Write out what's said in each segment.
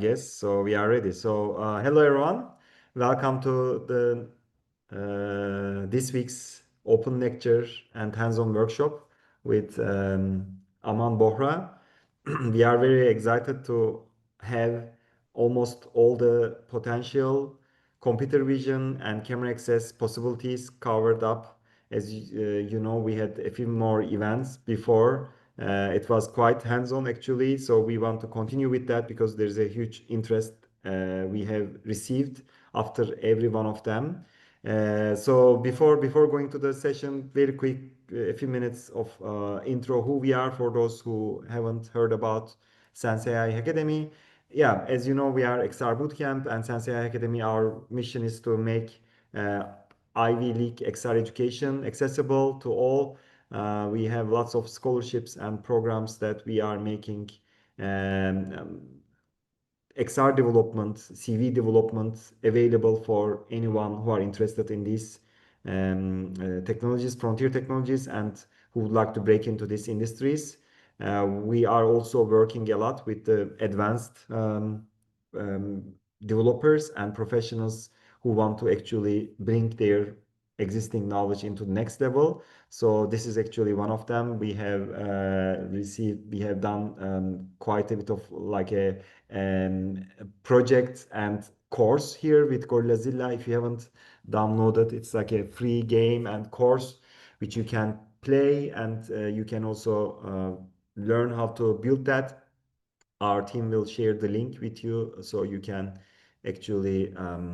Yes, so we are ready. So, hello everyone. Welcome to the this week's open lecture and hands-on workshop with Aman Bohra. We are very excited to have almost all the potential computer vision and camera access possibilities covered up. As you know, we had a few more events before. It was quite hands-on actually, so we want to continue with that because there's a huge interest we have received after every one of them. So before going to the session, very quick, a few minutes of intro who we are for those who haven't heard about SensAI Academy. Yeah, as you know, we are XR Bootcamp and SensAI Academy. Our mission is to make uh, Ivy League XR education accessible to all. We have lots of scholarships and programs that we are making. Um, XR development, CV development available for anyone who are interested in these technologies, frontier technologies, and who would like to break into these industries. We are also working a lot with the advanced um, developers and professionals who want to actually bring their existing knowledge into the next level. So this is actually one of them. We have done quite a bit of like a project and course here with Gorillazilla. If you haven't downloaded, it's like a free game and course which you can play, and you can also learn how to build that. Our team will share the link with you so you can actually uh,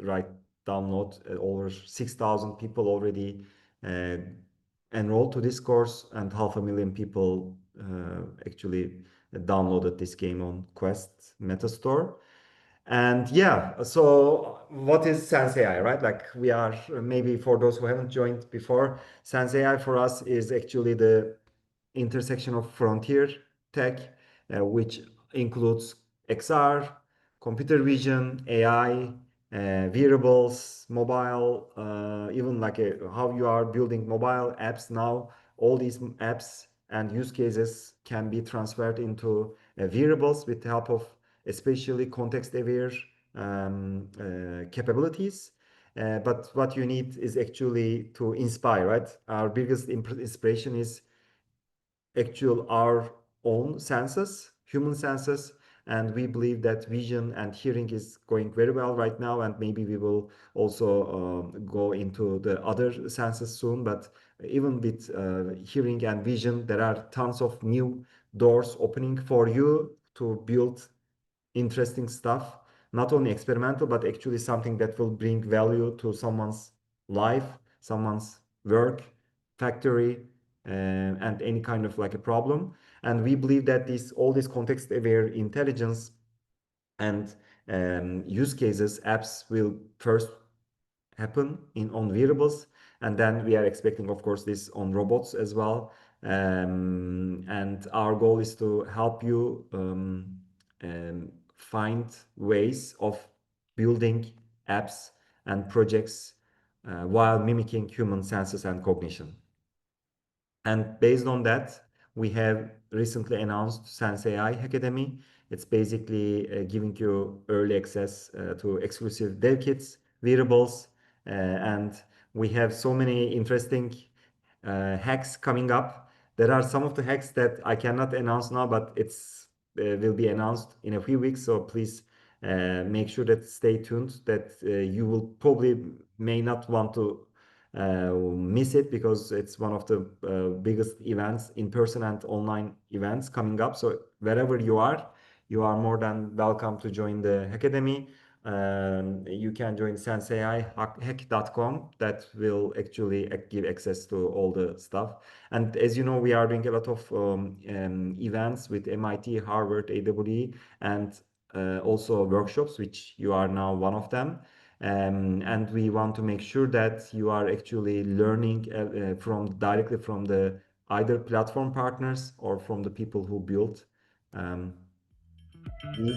write download. Over 6,000 people already uh, enrolled to this course, and 500,000 people actually downloaded this game on Quest Metastore. And yeah, so what is SensAI, right? Like we are, maybe for those who haven't joined before, SensAI for us is actually the intersection of frontier tech, which includes XR, computer vision, AI, wearables, mobile, even like how you are building mobile apps now. All these apps and use cases can be transferred into wearables with the help of especially context-aware capabilities. But what you need is actually to inspire, right? Our biggest inspiration is actual our own senses, human senses, and we believe that vision and hearing is going very well right now, and maybe we will also go into the other senses soon. But even with hearing and vision, there are tons of new doors opening for you to build interesting stuff, not only experimental, but actually something that will bring value to someone's life, someone's work, factory, and any kind of like a problem. And we believe that all this context-aware intelligence and use cases, apps will first happen on wearables, and then we are expecting, of course, this on robots as well. And our goal is to help you find ways of building apps and projects while mimicking human senses and cognition. And based on that, we have recently announced SensAI Hackademy. It's basically giving you early access to exclusive dev kits, wearables, and we have so many interesting hacks coming up. There are some of the hacks that I cannot announce now, but it's will be announced in a few weeks. So please make sure that stay tuned. That you will probably may not want to miss it because it's one of the biggest events, in person and online events coming up. So wherever you are more than welcome to join the Academy. You can join sensaihack.com. That will actually give access to all the stuff. And as you know, we are doing a lot of events with MIT, Harvard, AEE, and also workshops, which you are now one of them. And we want to make sure that you are actually learning directly from the either platform partners or from the people who built um, these.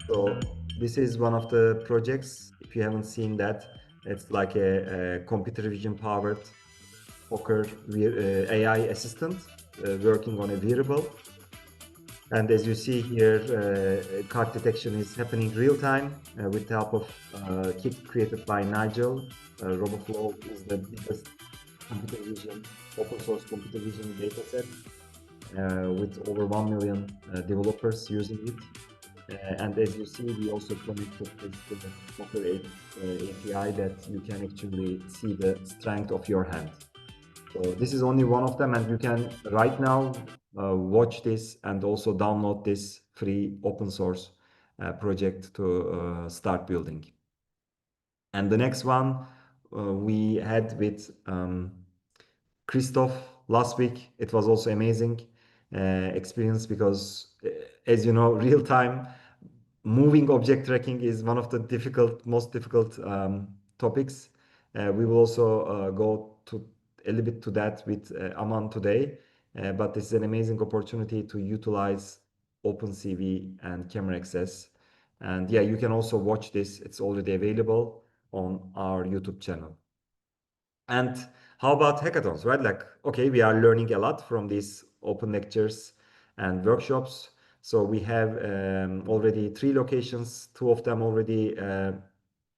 So this is one of the projects. If you haven't seen that, it's like a computer vision powered poker AI assistant working on a wearable. And as you see here, card detection is happening real time with the help of kit created by Nigel. RoboFlow is the biggest computer vision, open source computer vision dataset with over 1 million developers using it. And as you see, we also connected this to the Docker API that you can actually see the strength of your hand. So this is only one of them, and you can right now watch this and also download this free open source project to start building. And the next one we had with Christoph last week. It was also amazing experience because, as you know, real time moving object tracking is one of the most difficult topics. We will also go to a little bit to that with Aman today, but this is an amazing opportunity to utilize OpenCV and camera access. And yeah, you can also watch this. It's already available on our YouTube channel. And how about hackathons, right? Like, okay, we are learning a lot from these open lectures and workshops. So we have already 3 locations, 2 of them already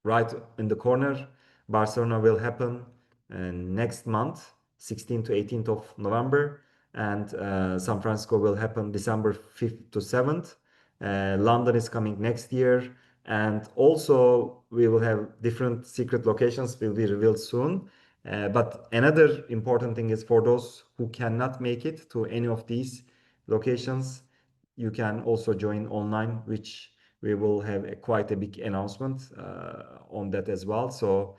right in the corner. Barcelona will happen next month, 16th to 18th of November, and San Francisco will happen December 5th to 7th. London is coming next year, and also we will have different secret locations will be revealed soon. But another important thing is for those who cannot make it to any of these locations, you can also join online, which we will have quite a big announcement on that as well. So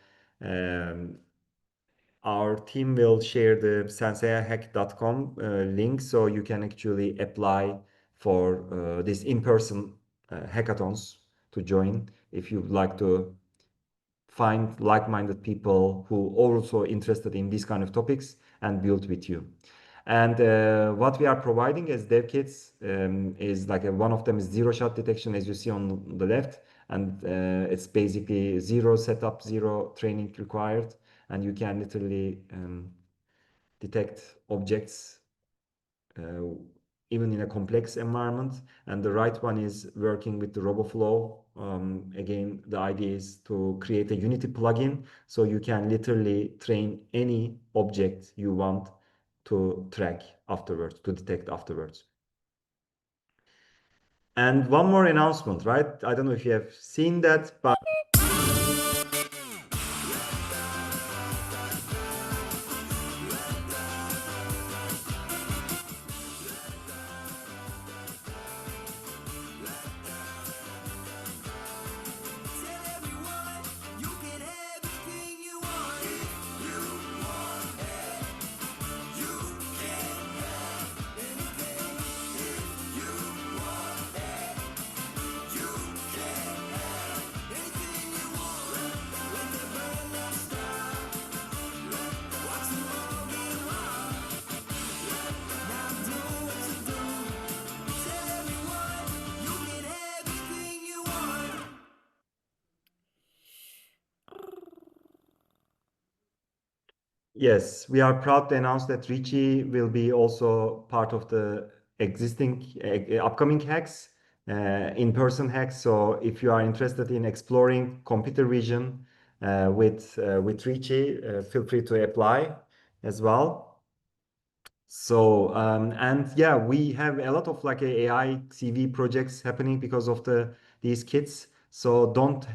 our team will share the sensaihack.com link so you can actually apply for these in-person hackathons to join if you'd like to find like-minded people who are also interested in these kind of topics and build with you. And what we are providing as dev kits is like one of them is zero shot detection, as you see on the left, and it's basically zero setup, zero training required, and you can literally detect objects uh, even in a complex environment. And the right one is working with the RoboFlow. Again, the idea is to create a Unity plugin so you can literally train any object you want to track afterwards, to detect afterwards. And one more announcement, right? I don't know if you have seen that, but yes, we are proud to announce that Richie will be also part of the existing upcoming hacks, in-person hacks. So if you are interested in exploring computer vision with Richie, feel free to apply as well. So and yeah, we have a lot of like AI CV projects happening because of these kits. So don't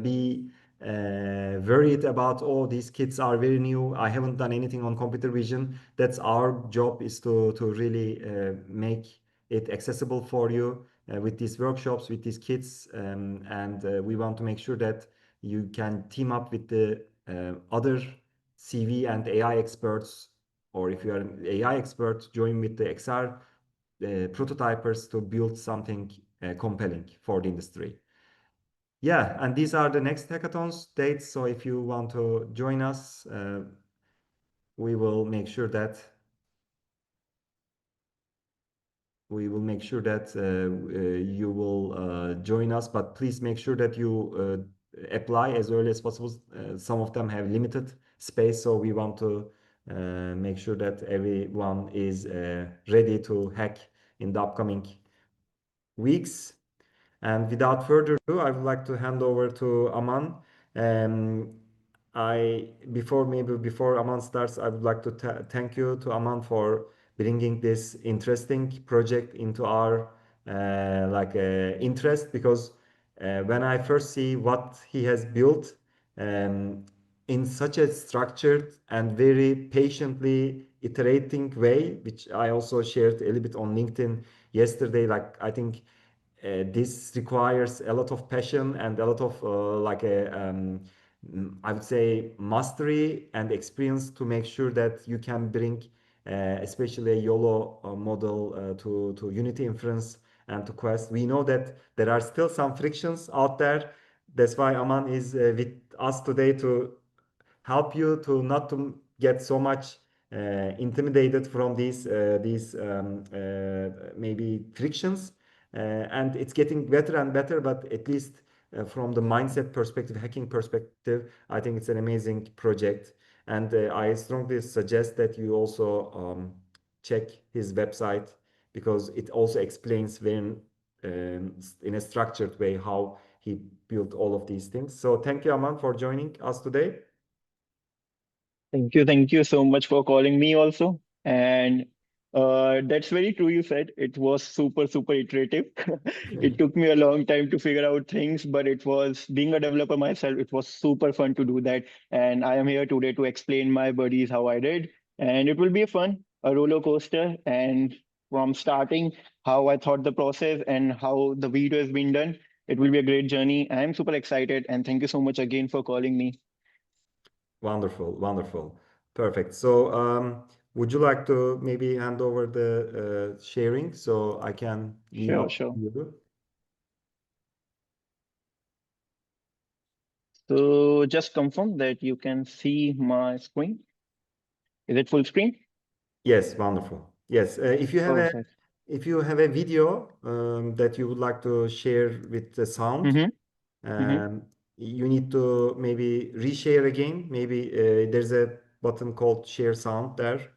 be worried about, oh, these kits are very new. I haven't done anything on computer vision. That's our job, is to really make it accessible for you with these workshops, with these kits, and we want to make sure that you can team up with the other CV and AI experts, or if you are an AI expert, join with the XR prototypers to build something compelling for the industry. Yeah, and these are the next hackathons dates. So if you want to join us, we will make sure that you will join us, but please make sure that you apply as early as possible. Some of them have limited space, so we want to make sure that everyone is ready to hack in the upcoming weeks. And without further ado, I would like to hand over to Aman. Um, before Aman starts, I would like to thank you to Aman for bringing this interesting project into our interest, because when I first see what he has built um, in such a structured and very patiently iterating way, which I also shared a little bit on LinkedIn yesterday. Like, I think this requires a lot of passion and a lot of I would say mastery and experience to make sure that you can bring especially a YOLO model to Unity Inference and to Quest. We know that there are still some frictions out there. That's why Aman is with us today to help you to not to get so much intimidated from these maybe frictions. And it's getting better and better, but at least from the mindset perspective, hacking perspective, I think it's an amazing project. And I strongly suggest that you also check his website, because it also explains when in a structured way how he built all of these things. So thank you, Aman, for joining us today. Thank you so much for calling me also. And that's very true. You said it was super iterative. It took me a long time to figure out things, but it was being a developer myself, it was super fun to do that. And I am here today to explain my buddies how I did. And it will be fun, a roller coaster. And from starting, how I thought the process and how the video has been done, it will be a great journey. I'm super excited. And thank you so much again for calling me. Wonderful, wonderful. Perfect. So, would you like to maybe hand over the sharing so I can leave Sure, up sure. to you? So just confirm that you can see my screen. Is it full screen? Yes, wonderful. Yes, Perfect. if you have a video that you would like to share with the sound, Mm-hmm. Mm-hmm. um, you need to maybe reshare again. Maybe there's a button called share sound there.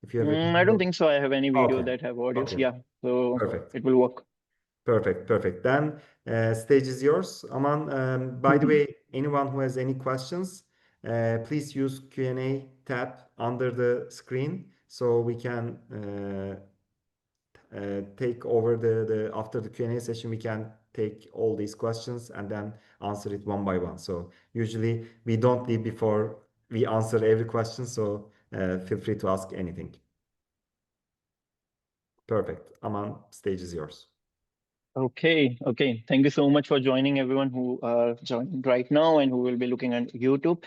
If you have a I don't video. think so. I have any video Okay. that have audios. Okay. Yeah, so Perfect. it will work. Perfect, perfect. Then stage is yours, Aman. By the way, anyone who has any questions, please use Q&A tab under the screen so we can take over the after the Q&A session, we can take all these questions and then answer it one by one. So usually we don't leave before we answer every question, so feel free to ask anything. Perfect. Aman, stage is yours. Okay. Thank you so much for joining everyone who are joining right now and who will be looking at YouTube.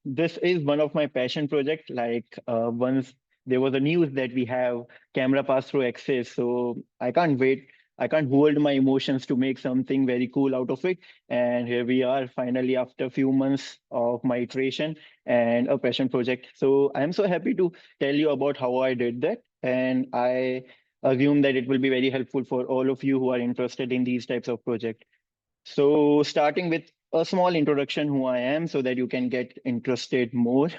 This is one of my passion project. Once there was a news that we have camera pass-through access, so I can't wait. I can't hold my emotions to make something very cool out of it. And here we are finally after a few months of my iteration and a passion project. So I'm so happy to tell you about how I did that. And I assume that it will be very helpful for all of you who are interested in these types of projects. So, starting with a small introduction who I am so that you can get interested more.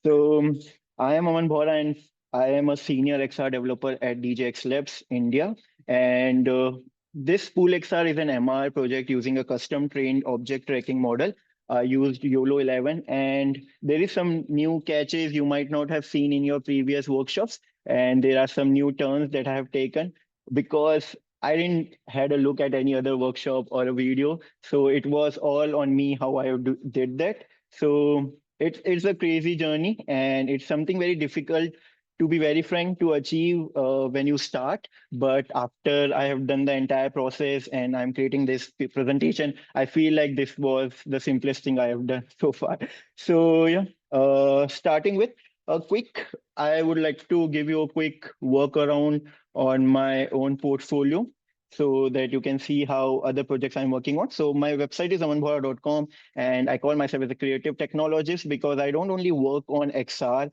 So, I am Aman Bhora and I am a senior XR developer at DJX Labs, India. And this PoolXR is an MR project using a custom trained object tracking model. I used YOLO 11, and there is some new catches you might not have seen in your previous workshops. And there are some new turns that I have taken because I didn't had a look at any other workshop or a video, so it was all on me how I did that. So it's a crazy journey, and it's something very difficult to be very frank to achieve when you start. But after I have done the entire process and I'm creating this presentation, I feel like this was the simplest thing I have done so far. So yeah, starting with a quick, I would like to give you a quick workaround on my own portfolio so that you can see how other projects I'm working on. So my website is amanbhora.com, and I call myself as a creative technologist because I don't only work on XR.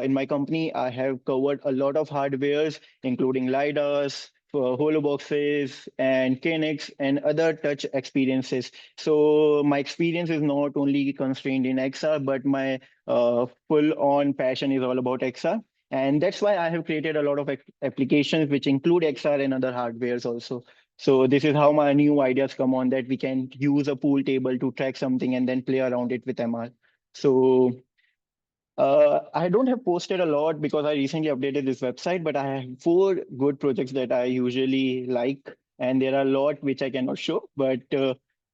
In my company, I have covered a lot of hardwares, including LiDARs, for holo boxes and Kinects and other touch experiences. So my experience is not only constrained in XR, but my full-on passion is all about XR. And that's why I have created a lot of applications which include XR and other hardwares also. So this is how my new ideas come on, that we can use a pool table to track something and then play around it with MR. So I don't have posted a lot because I recently updated this website, but I have 4 good projects that I usually like, and there are a lot which I cannot show. But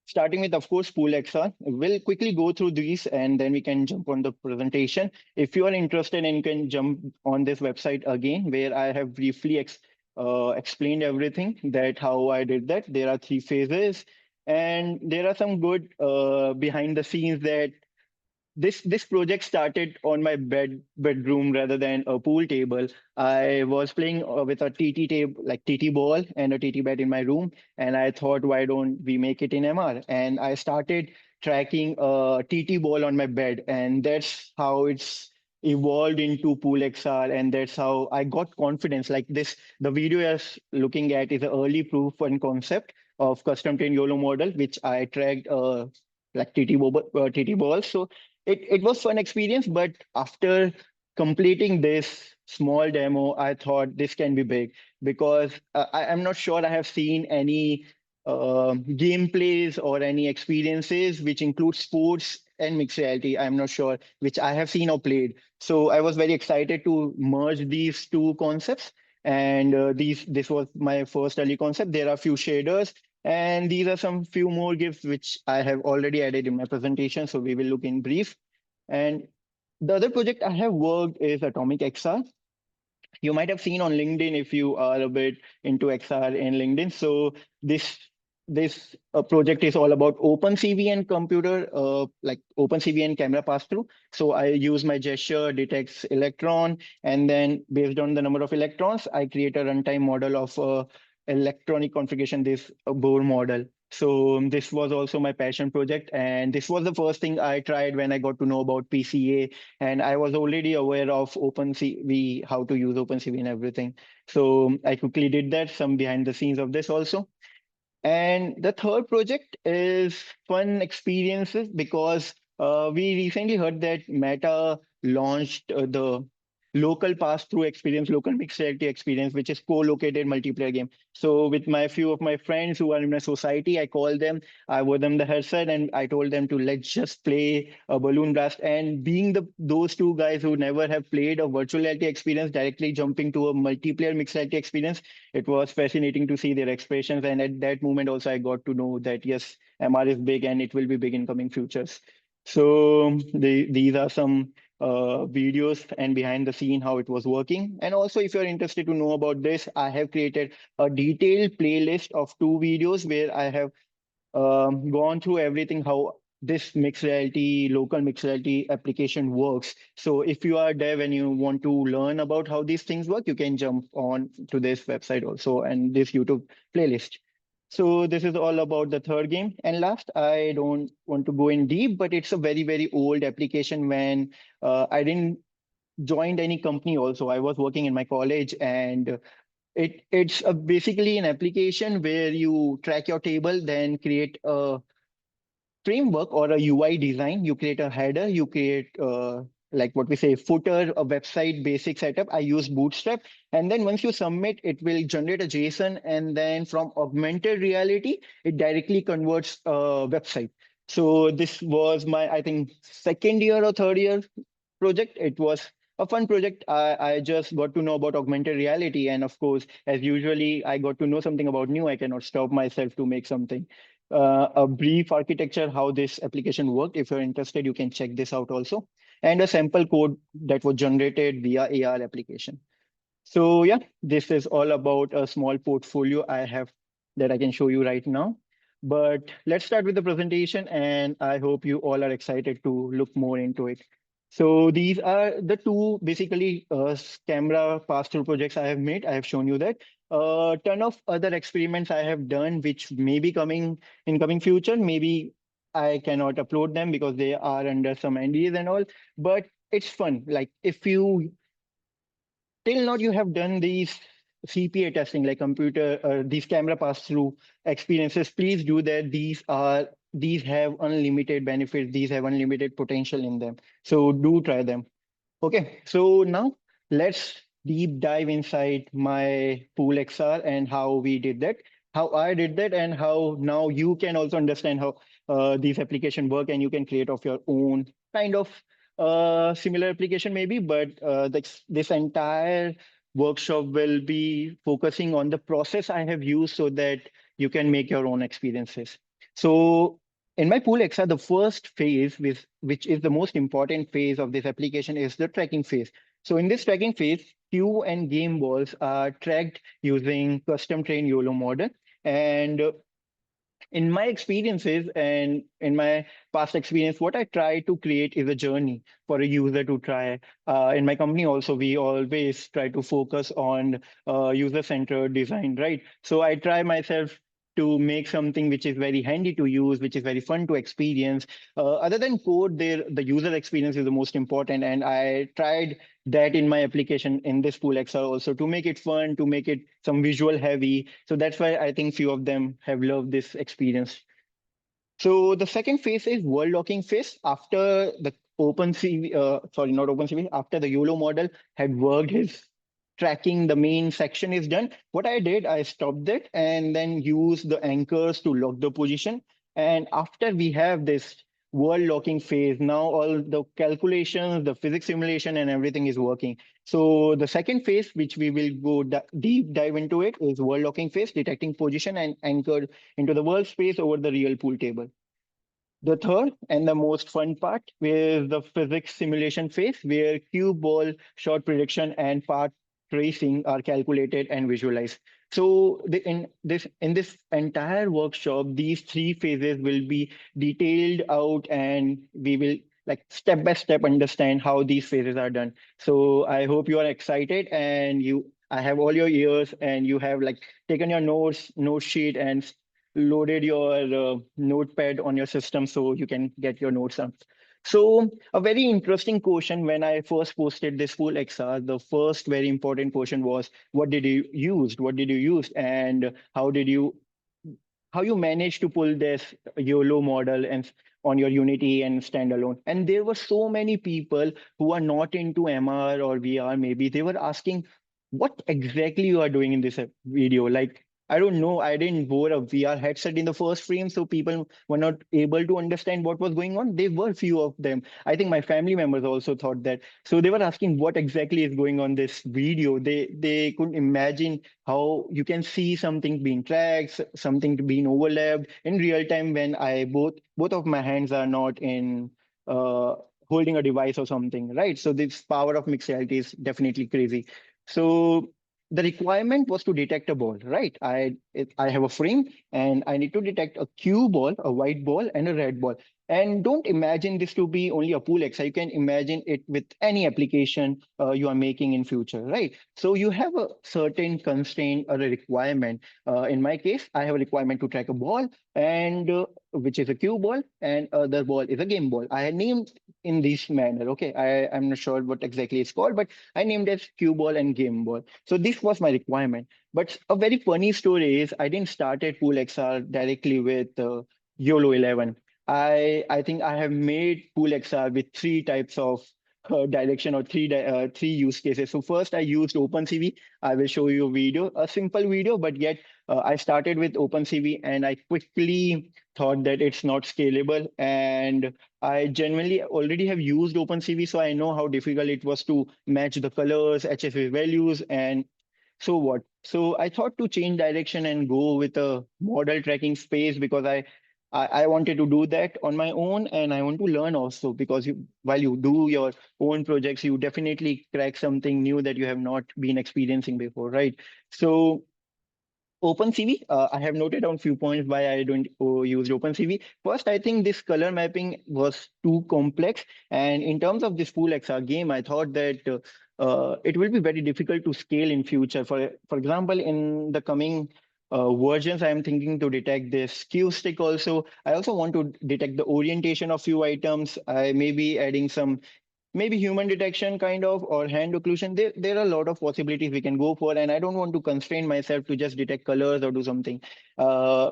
starting with, of course, PoolXR, we'll quickly go through these and then we can jump on the presentation. If you are interested, and you can jump on this website again, where I have briefly explained everything, that how I did that. There are 3 phases, and there are some good behind the scenes that this project started on my bedroom rather than a pool table. I was playing with a TT table, like TT ball and a TT bat in my room, and I thought, why don't we make it in MR? And I started tracking a TT ball on my bed, and that's how it's evolved into Pool XR, and that's how I got confidence. Like this, the video you're looking at is an early proof and concept of custom trained YOLO model, which I tracked like TT balls. So it was fun experience, but after completing this small demo, I thought this can be big, because I'm not sure I have seen any gameplays or any experiences which include sports and mixed reality. I'm not sure which I have seen or played. So I was very excited to merge these 2 concepts. And this was my first early concept. There are few shaders, and these are some few more GIFs which I have already added in my presentation. So we will look in brief. And the other project I have worked is Atomic XR. You might have seen on LinkedIn if you are a bit into XR in LinkedIn. So this project is all about OpenCV and computer, like OpenCV and camera pass through. So I use my gesture detects electron, and then based on the number of electrons, I create a runtime model of electronic configuration, this Bohr model. So this was also my passion project, and this was the first thing I tried when I got to know about PCA, and I was already aware of OpenCV, how to use OpenCV and everything. So I quickly did that, some behind the scenes of this also. And the third project is fun experiences, because we recently heard that Meta launched the local pass-through experience, local mixed reality experience, which is co-located multiplayer game. So with my few of my friends who are in a society, I called them, I wore them the headset, and I told them to let's just play a balloon blast. And being those 2 guys who never have played a virtual reality experience, directly jumping to a multiplayer mixed reality experience, it was fascinating to see their expressions. And at that moment also, I got to know that yes, MR is big and it will be big in coming futures. So these are some videos and behind the scene how it was working. And also, if you're interested to know about this, I have created a detailed playlist of 2 videos where I have gone through everything, how this mixed reality, local mixed reality application works. So if you are a dev and you want to learn about how these things work, you can jump on to this website also and this YouTube playlist. So this is all about the third game. And last, I don't want to go in deep, but it's a very, very old application. When I didn't joined any company also, I was working in my college, and it's basically an application where you track your table, then create a framework or a UI design. You create a header, you create like what we say footer, a website basic setup. I use Bootstrap, and then once you submit, it will generate a JSON, and then from augmented reality, it directly converts a website. So this was my, I think, second year or third year project. It was a fun project. I just got to know about augmented reality. And of course, as usually, I got to know something about new. I cannot stop myself to make something. A brief architecture, how this application worked. If you're interested, you can check this out also. And a sample code that was generated via AR application. So yeah, this is all about a small portfolio I have that I can show you right now. But let's start with the presentation, and I hope you all are excited to look more into it. So these are the 2 basically camera pass-through projects I have made. I have shown you that. A ton of other experiments I have done, which may be coming in coming future. Maybe I cannot upload them because they are under some NDAs and all. But it's fun. Like if you till now you have done these CPA testing, like computer, these camera pass-through experiences, please do that. These have unlimited benefits. These have unlimited potential in them. So do try them. Okay, so now let's deep dive inside my PoolXR and how we did that, how I did that, and how now you can also understand how these applications work, and you can create of your own kind of similar application maybe. But this entire workshop will be focusing on the process I have used so that you can make your own experiences. So in my PoolXR, the first phase, which is the most important phase of this application, is the tracking phase. So in this tracking phase, queue and game balls are tracked using custom trained YOLO model. And in my experiences and in my past experience, what I try to create is a journey for a user to try. In my company also, we always try to focus on user-centered design, right? So I try myself to make something which is very handy to use, which is very fun to experience. Other than code, there the user experience is the most important, and I tried that in my application in this PoolXR also to make it fun, to make it some visual heavy. So that's why I think few of them have loved this experience. So the second phase is world locking phase. After the OpenCV, sorry, not OpenCV, after the YOLO model had worked his tracking, the main section is done. What I did, I stopped it and then used the anchors to lock the position. And after we have this world locking phase, now all the calculations, the physics simulation, and everything is working. So the second phase, which we will go deep dive into it, is world locking phase, detecting position and anchored into the world space over the real pool table. The third and the most fun part is the physics simulation phase, where cue ball shot prediction and path tracing are calculated and visualized. So in this entire workshop, these three phases will be detailed out, and we will like step by step understand how these phases are done. So I hope you are excited, and I have all your ears, and you have like taken your note sheet, and loaded your notepad on your system so you can get your notes up. So a very interesting question when I first posted this full XR, the first very important question was, what did you use? What did you use? And how you managed to pull this YOLO model and on your Unity and standalone. And there were so many people who are not into MR or VR, maybe they were asking what exactly you are doing in this video. Like, I don't know, I didn't wear a VR headset in the first frame, so people were not able to understand what was going on. There were few of them. I think my family members also thought that. So they were asking what exactly is going on this video. They couldn't imagine how you can see something being tracked, something being overlapped in real time when I both of my hands are not in uh, holding a device or something, right? So this power of mixed reality is definitely crazy. So the requirement was to detect a ball, right? I have a frame and I need to detect a cue ball, a white ball, and a red ball. And don't imagine this to be only a pool X. You can imagine it with any application you are making in future, right? So you have a certain constraint or a requirement. In my case, I have a requirement to track a ball, and which is a cue ball, and other ball is a game ball. I had named in this manner. Okay, I'm not sure what exactly it's called, but I named it cue ball and game ball. So this was my requirement. But a very funny story is I didn't start at PoolXR directly with YOLO 11. I think I have made PoolXR with three types of direction or three use cases. So first I used OpenCV. I will show you a video, a simple video, but yet I started with OpenCV and I quickly thought that it's not scalable. And I generally already have used OpenCV, so I know how difficult it was to match the colors, HFA values, and so what? So I thought to change direction and go with a model tracking space because I wanted to do that on my own, and I want to learn also because while you do your own projects, you definitely crack something new that you have not been experiencing before, right? So OpenCV, I have noted down few points why I don't use OpenCV. First, I think this color mapping was too complex. And in terms of this full XR game, I thought that it will be very difficult to scale in future. For example, in the coming versions, I'm thinking to detect this Q stick also. I also want to detect the orientation of few items. I may be adding some maybe human detection kind of or hand occlusion. There are a lot of possibilities we can go for, and I don't want to constrain myself to just detect colors or do something. uh,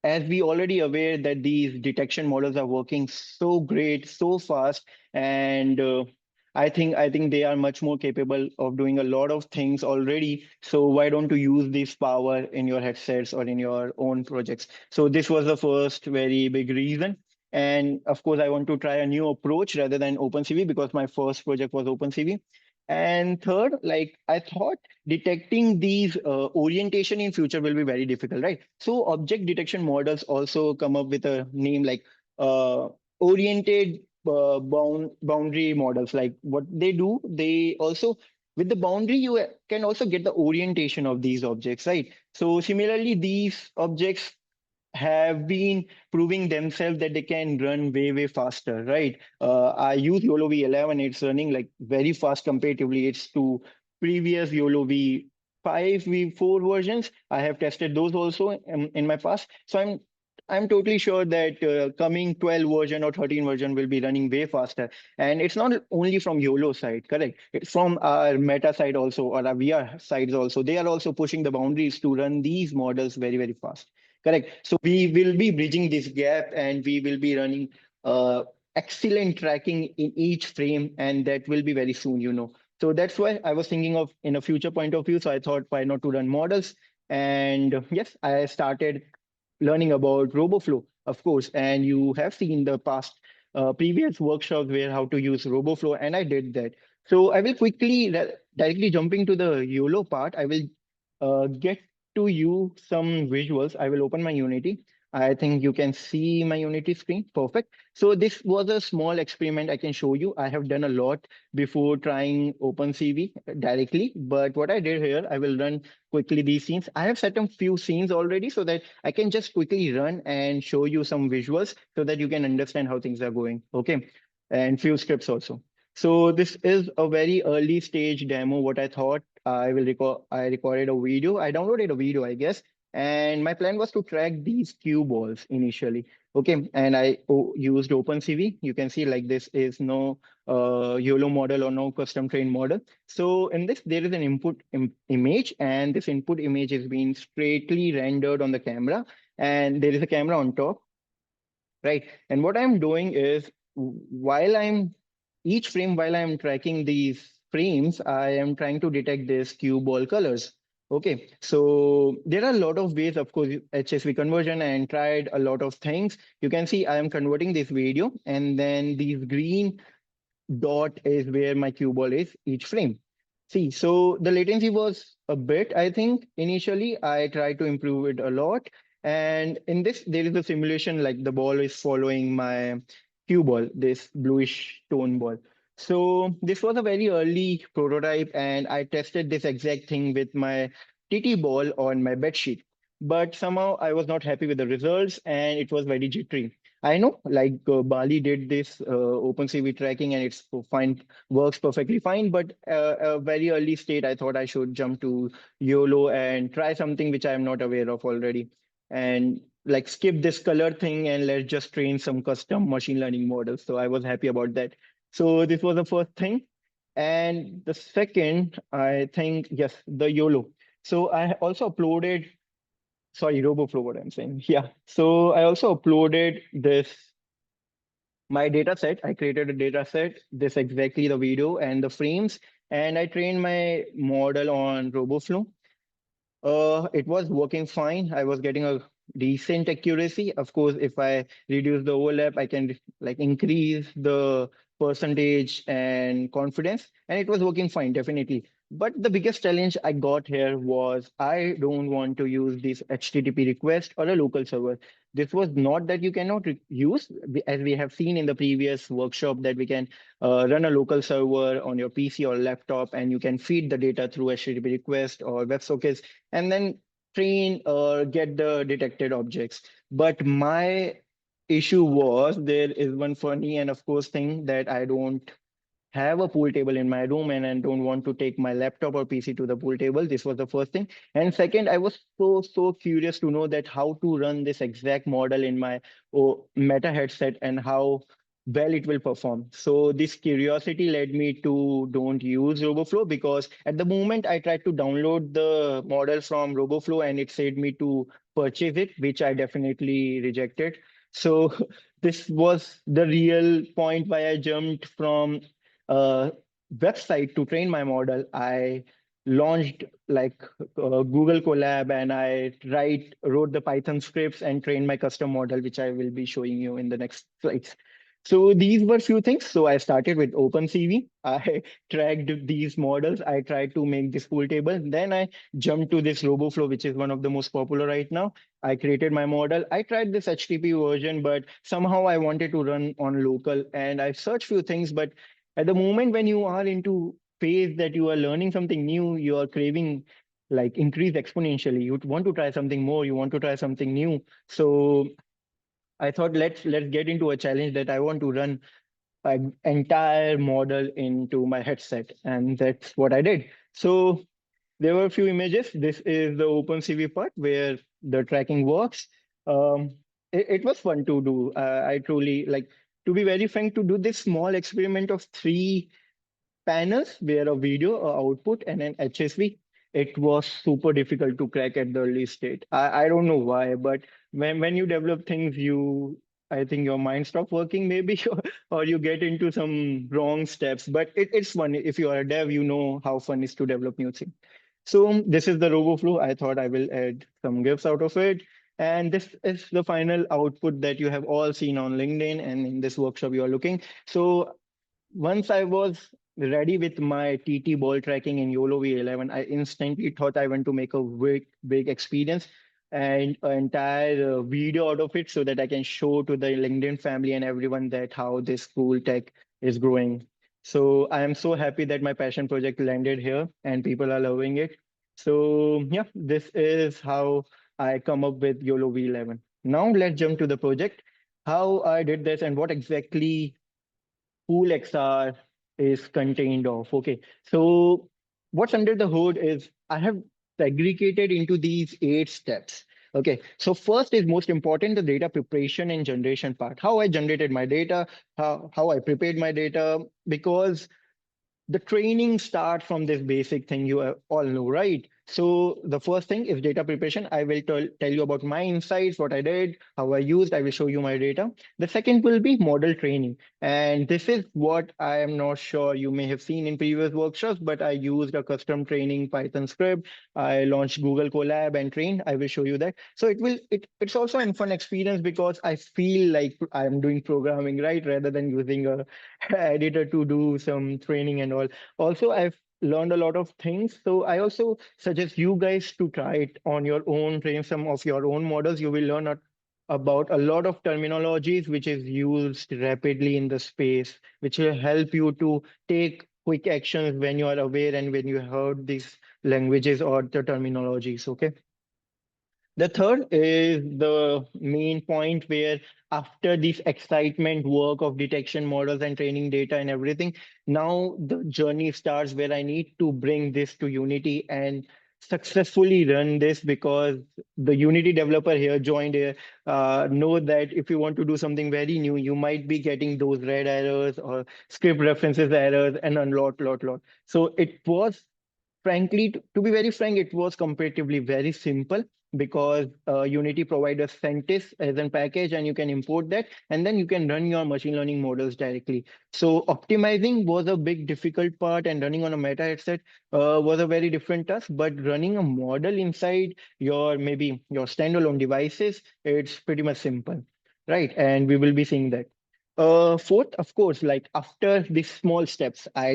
as we already aware that these detection models are working so great so fast, and I think they are much more capable of doing a lot of things already. So why don't you use this power in your headsets or in your own projects? So this was the first very big reason. And of course, I want to try a new approach rather than OpenCV because my first project was OpenCV. And third, like I thought detecting these orientation in future will be very difficult, right? So object detection models also come up with a name like uh, oriented boundary models. Like what they do, they also with the boundary you can also get the orientation of these objects, right? So similarly, these objects have been proving themselves that they can run way faster, right? I use YOLO V11, it's running like very fast comparatively. It's to previous YOLO V5, V4 versions. I have tested those also in my past. So I'm totally sure that coming 12 version or 13 version will be running way faster. And it's not only from YOLO side, correct? It's from our Meta side also, or our VR sides also. They are also pushing the boundaries to run these models very fast. Correct. So we will be bridging this gap and we will be running excellent tracking in each frame, and that will be very soon. So that's why I was thinking of in a future point of view. So I thought, why not to run models? And yes, I started learning about RoboFlow, of course. And you have seen the past previous workshops where how to use RoboFlow, and I did that. So I will quickly directly jumping to the YOLO part. I will get to you some visuals. I will open my Unity. I think you can see my Unity screen. Perfect. So this was a small experiment I can show you. I have done a lot before trying OpenCV directly, but what I did here, I will run quickly these scenes. I have set a few scenes already so that I can just quickly run and show you some visuals so that you can understand how things are going. Okay. And few scripts also. So this is a very early stage demo. What I thought I recorded a video. I downloaded a video, I guess. And my plan was to track these cue balls initially. Okay. And I used OpenCV. You can see like this is no YOLO model or no custom trained model. So in this, there is an input image, and this input image is being straightly rendered on the camera. And there is a camera on top, right? And what I'm doing is while I'm each frame, while I'm tracking these frames, I am trying to detect this cue ball colors. Okay, so there are a lot of ways, of course, HSV conversion and tried a lot of things. You can see I am converting this video, and then these green dot is where my cue ball is each frame. See, so the latency was a bit, I think, initially. I tried to improve it a lot. And in this, there is a simulation like the ball is following my cue ball, this bluish tone ball. So this was a very early prototype, and I tested this exact thing with my TT ball on my bed sheet. But somehow I was not happy with the results, and it was very jittery. I know, like Bali did this OpenCV tracking, and it's fine, works perfectly fine. But a very early state, I thought I should jump to YOLO and try something which I am not aware of already, and like skip this color thing and let's just train some custom machine learning models. So I was happy about that. So this was the first thing, and the second, I think, yes, the YOLO. So I also uploaded sorry, RoboFlow, what I'm saying. Yeah. So I also uploaded my data set. I created a data set, this exactly the video and the frames, and I trained my model on RoboFlow. It was working fine. I was getting a decent accuracy. Of course, if I reduce the overlap, I can like increase the percentage and confidence, and it was working fine, definitely. But the biggest challenge I got here was I don't want to use this HTTP request or a local server. This was not that you cannot use, as we have seen in the previous workshop, that we can run a local server on your PC or laptop, and you can feed the data through HTTP request or WebSockets and then train or get the detected objects. But my issue was there is one funny and of course thing that I don't have a pool table in my room and I don't want to take my laptop or PC to the pool table. This was the first thing. And second, I was so curious to know that how to run this exact model in my Meta headset and how well it will perform. So this curiosity led me to don't use RoboFlow, because at the moment I tried to download the model from RoboFlow and it said me to purchase it, which I definitely rejected. So this was the real point why I jumped from website to train my model. I launched like Google Colab, and I wrote the Python scripts and trained my custom model, which I will be showing you in the next slides. So these were few things. So I started with OpenCV. I tracked these models. I tried to make this pool table. Then I jumped to this RoboFlow, which is one of the most popular right now. I created my model. I tried this HTTP version, but somehow I wanted to run on local, and I searched few things. But at the moment when you are into phase that you are learning something new, you are craving like increase exponentially. You want to try something more. You want to try something new. So I thought let's get into a challenge that I want to run an entire model into my headset, and that's what I did. So there were a few images. This is the OpenCV part where the tracking works. Um, it was fun to do. I truly like, to be very frank, to do this small experiment of three panels where a video, a output, and an HSV. It was super difficult to crack at the early state. I don't know why, but when you develop things, I think your mind stops working maybe, or you get into some wrong steps. But it's fun. If you are a dev, you know how fun is to develop new things. So this is the RoboFlow. I thought I will add some GIFs out of it. And this is the final output that you have all seen on LinkedIn and in this workshop you are looking. So once I was ready with my TT ball tracking in YOLO V11, I instantly thought I want to make a big experience and an entire video out of it so that I can show to the LinkedIn family and everyone that how this cool tech is growing. So I am so happy that my passion project landed here and people are loving it. So yeah, this is how I come up with YOLO V11. Now let's jump to the project, how I did this and what exactly PoolXR is contained of. Okay, so what's under the hood is I have segregated into these 8 steps. Okay, so first is most important, the data preparation and generation part. How I generated my data, how I prepared my data, because the training starts from this basic thing you all know, right? So the first thing is data preparation. I will tell you about my insights, what I did, how I used. I will show you my data. The second will be model training. And this is what I am not sure you may have seen in previous workshops, but I used a custom training Python script. I launched Google Colab and trained. I will show you that. So it's also a fun experience because I feel like I'm doing programming, right? Rather than using a editor to do some training and all. Also, I've learned a lot of things. So I also suggest you guys to try it on your own, train some of your own models. You will learn about a lot of terminologies which is used rapidly in the space, which will help you to take quick actions when you are aware and when you heard these languages or the terminologies. Okay. The third is the main point where after this excitement work of detection models and training data and everything, now the journey starts where I need to bring this to Unity and successfully run this, because the Unity developer here joined here know that if you want to do something very new, you might be getting those red errors or script references errors and a lot. So it was, frankly, to be very frank, it was comparatively very simple because Unity provides a Sentis as a package and you can import that and then you can run your machine learning models directly. So optimizing was a big difficult part and running on a meta headset was a very different task, but running a model inside your maybe your standalone devices, it's pretty much simple, right? And we will be seeing that. Fourth, of course, like after these small steps, I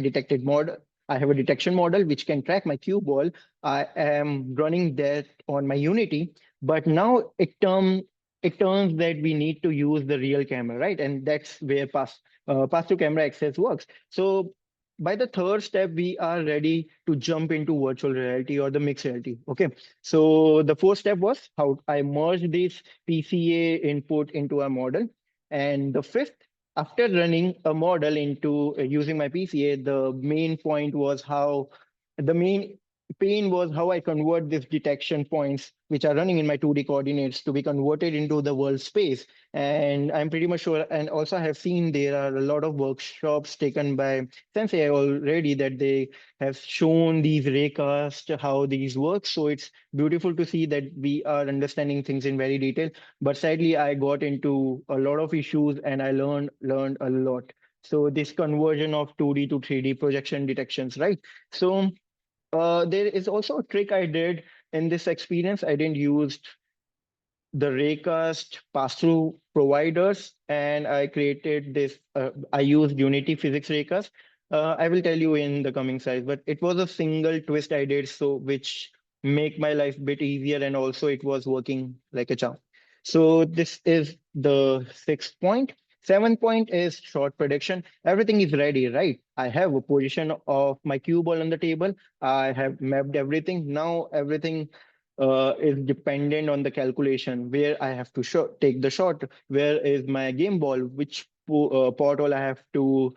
have a detection model which can track my cue ball. I am running that on my Unity, but now it turns that we need to use the real camera, right? And that's where pass to camera access works. So by the third step, we are ready to jump into virtual reality or the mixed reality. Okay. So the fourth step was how I merged this PCA input into a model. And the fifth, after running a model into using my PCA, the main point was how the main pain was how I convert these detection points, which are running in my 2D coordinates, to be converted into the world space. And I'm pretty much sure, and also I have seen there are a lot of workshops taken by SensAI already that they have shown these raycast, how these work. So it's beautiful to see that we are understanding things in very detail. But sadly, I got into a lot of issues and I learned a lot. So this conversion of 2D to 3D projection detections, right? So there is also a trick I did in this experience. I didn't use the raycast pass-through providers, and I created this. I used Unity Physics Raycast. I will tell you in the coming slides, but it was a single twist I did, so which make my life a bit easier, and also it was working like a charm. So this is the 6th point. 7th point is short prediction. Everything is ready, right? I have a position of my cue ball on the table. I have mapped everything. Now everything is dependent on the calculation where I have to take the shot, where is my game ball, which portal I have to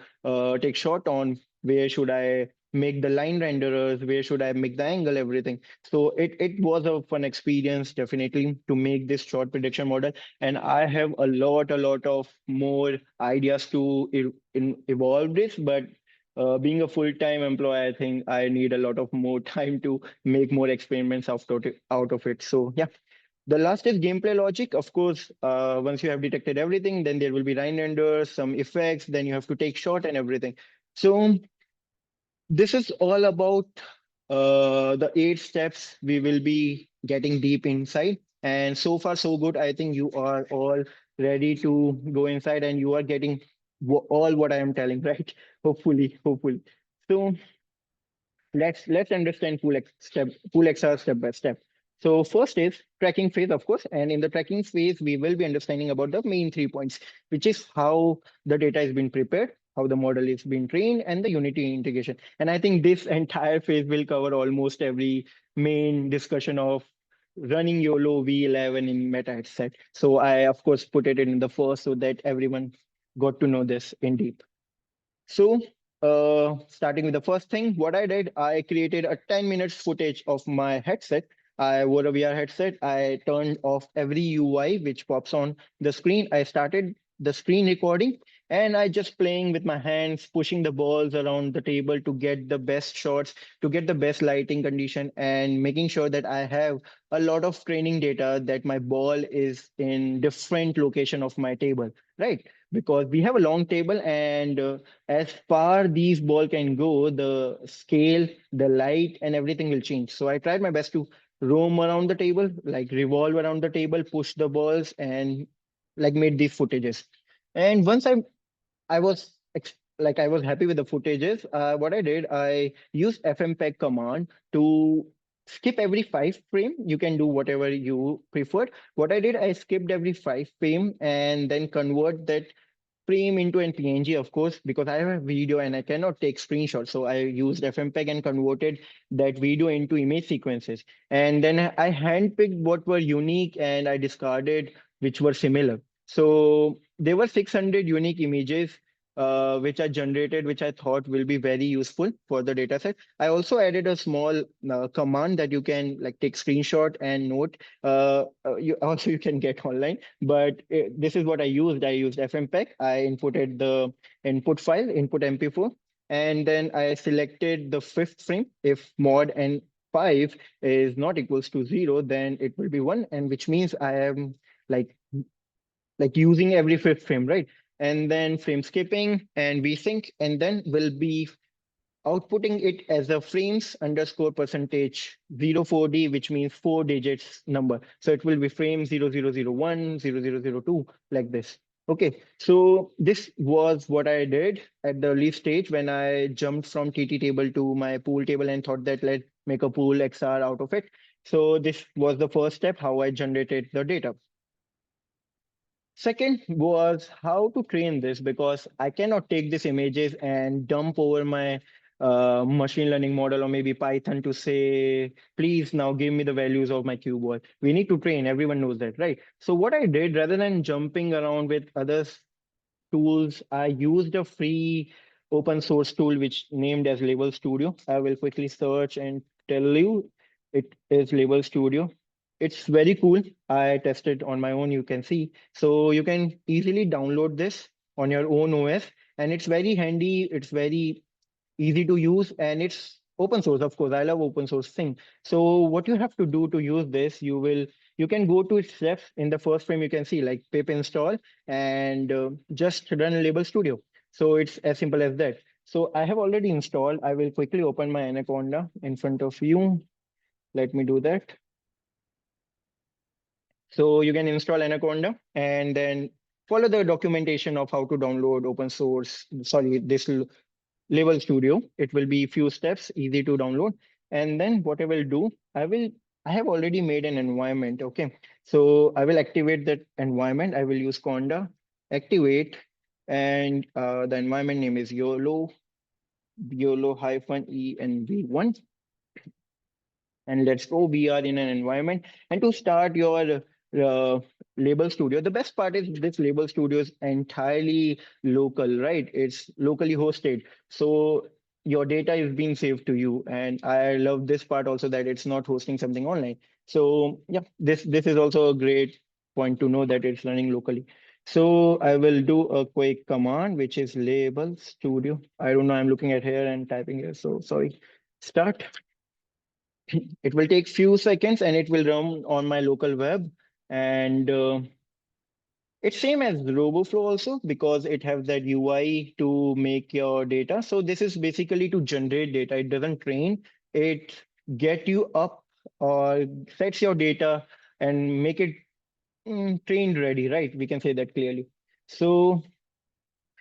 take shot on, where should I make the line renderers, where should I make the angle, everything. So it was a fun experience, definitely, to make this short prediction model. And I have a lot of more ideas to evolve this, but being a full-time employee, I think I need a lot of more time to make more experiments out of it. So yeah, the last is gameplay logic. Of course, once you have detected everything, then there will be line renders, some effects, then you have to take shot and everything. So this is all about the 8 steps we will be getting deep inside. And so far, so good. I think you are all ready to go inside and you are getting all what I am telling, right? Hopefully. So let's understand PoolXR step by step. So first is tracking phase, of course, and in the tracking phase, we will be understanding about the main 3 points, which is how the data is being prepared, how the model is being trained, and the Unity integration. And I think this entire phase will cover almost every main discussion of running YOLO V11 in Meta headset. So I, of course, put it in the first so that everyone got to know this in deep. So, starting with the first thing, what I did, I created a 10 minutes footage of my headset. I wore a VR headset. I turned off every UI which pops on the screen. I started the screen recording and I just playing with my hands, pushing the balls around the table to get the best shots, to get the best lighting condition, and making sure that I have a lot of training data that my ball is in different location of my table, right? Because we have a long table and as far these ball can go, the scale, the light, and everything will change. So I tried my best to roam around the table, like revolve around the table, push the balls, and like made these footages. And once I was like I was happy with the footages. What I did, I used fmpeg command to skip every 5 frame. You can do whatever you preferred. What I did, I skipped every 5 frame and then convert that frame into an PNG, of course, because I have a video and I cannot take screenshots. So I used Fmpeg and converted that video into image sequences. And then I handpicked what were unique and I discarded which were similar. So there were 600 unique images which are generated, which I thought will be very useful for the dataset. I also added a small command that you can like take screenshot and note. You also you can get online, but this is what I used. I used Fmpeg. I inputted the input file, input MP4, and then I selected the 5th frame. If mod and 5 is not equals to 0, then it will be 1, and which means I am like using every 5th frame, right? And then frame skipping and vsync, and then will be outputting it as a frames underscore percentage 04D, which means 4 digits number. So it will be frame 0001, 0002, like this. Okay, so this was what I did at the early stage when I jumped from TT table to my pool table and thought that let's make a PoolXR out of it. So this was the first step, how I generated the data. Second was how to train this because I cannot take these images and dump over my machine learning model or maybe Python to say, please now give me the values of my cue ball. We need to train, everyone knows that, right? So what I did, rather than jumping around with other tools, I used a free open source tool which named as Label Studio. I will quickly search and tell you it is Label Studio. It's very cool. I tested on my own, you can see. So you can easily download this on your own OS, and it's very handy. It's very easy to use, and it's open source. Of course, I love open source thing. So what you have to do to use this, you can go to its steps. In the 1st frame, you can see like pip install and just run Label Studio. So it's as simple as that. So I have already installed. I will quickly open my Anaconda in front of you. Let me do that. So you can install Anaconda and then follow the documentation of how to download open source, sorry, this Label Studio. It will be few steps, easy to download. And then what I will do, I have already made an environment. Okay. So I will activate that environment. I will use Conda, activate, and the environment name is YOLO, YOLO hyphen env1. And let's go. We are in an environment. And to start your label studio, the best part is this label studio is entirely local, right? It's locally hosted. So your data is being saved to you. And I love this part also that it's not hosting something online. So yeah, this is also a great point to know that it's running locally. So I will do a quick command, which is label studio. I don't know, I'm looking at here and typing here. So sorry. Start. It will take few seconds and it will run on my local web. And it's same as RoboFlow also because it has that UI to make your data. So this is basically to generate data. It doesn't train. It get you up or sets your data and make it trained ready, right? We can say that clearly. So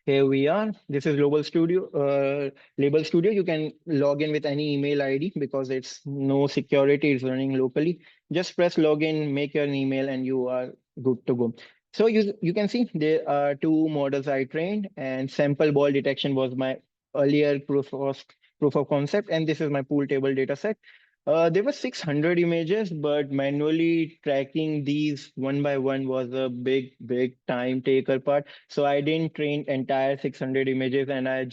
here we are. This is Global Studio, Label Studio. You can log in with any email ID because it's no security. It's running locally. Just press login, make your email, and you are good to go. So you can see there are two models I trained, and sample ball detection was my earlier proof of concept, and this is my pool table data set. There were 600 images, but manually tracking these one by one was a big time taker part. So I didn't train entire 600 images and I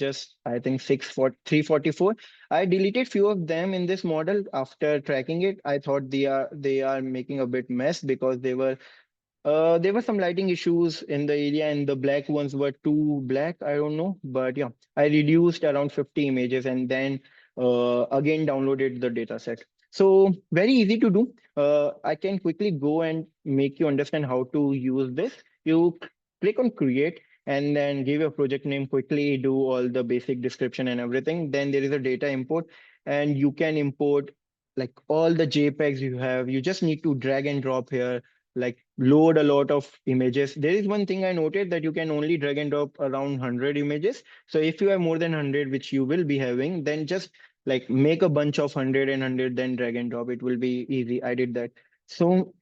think 344. I deleted few of them in this model after tracking it. I thought they are making a bit mess because there were some lighting issues in the area and the black ones were too black. I don't know, but yeah, I reduced around 50 images and then again downloaded the data set. So very easy to do. I can quickly go and make you understand how to use this. You click on create and then give your project name quickly, do all the basic description and everything. Then there is a data import and you can import like all the JPEGs you have. You just need to drag and drop here, like load a lot of images. There is one thing I noted that you can only drag and drop around 100 images. So if you have more than 100, which you will be having, then just like make a bunch of 100 and 100, then drag and drop. It will be easy. I did that. So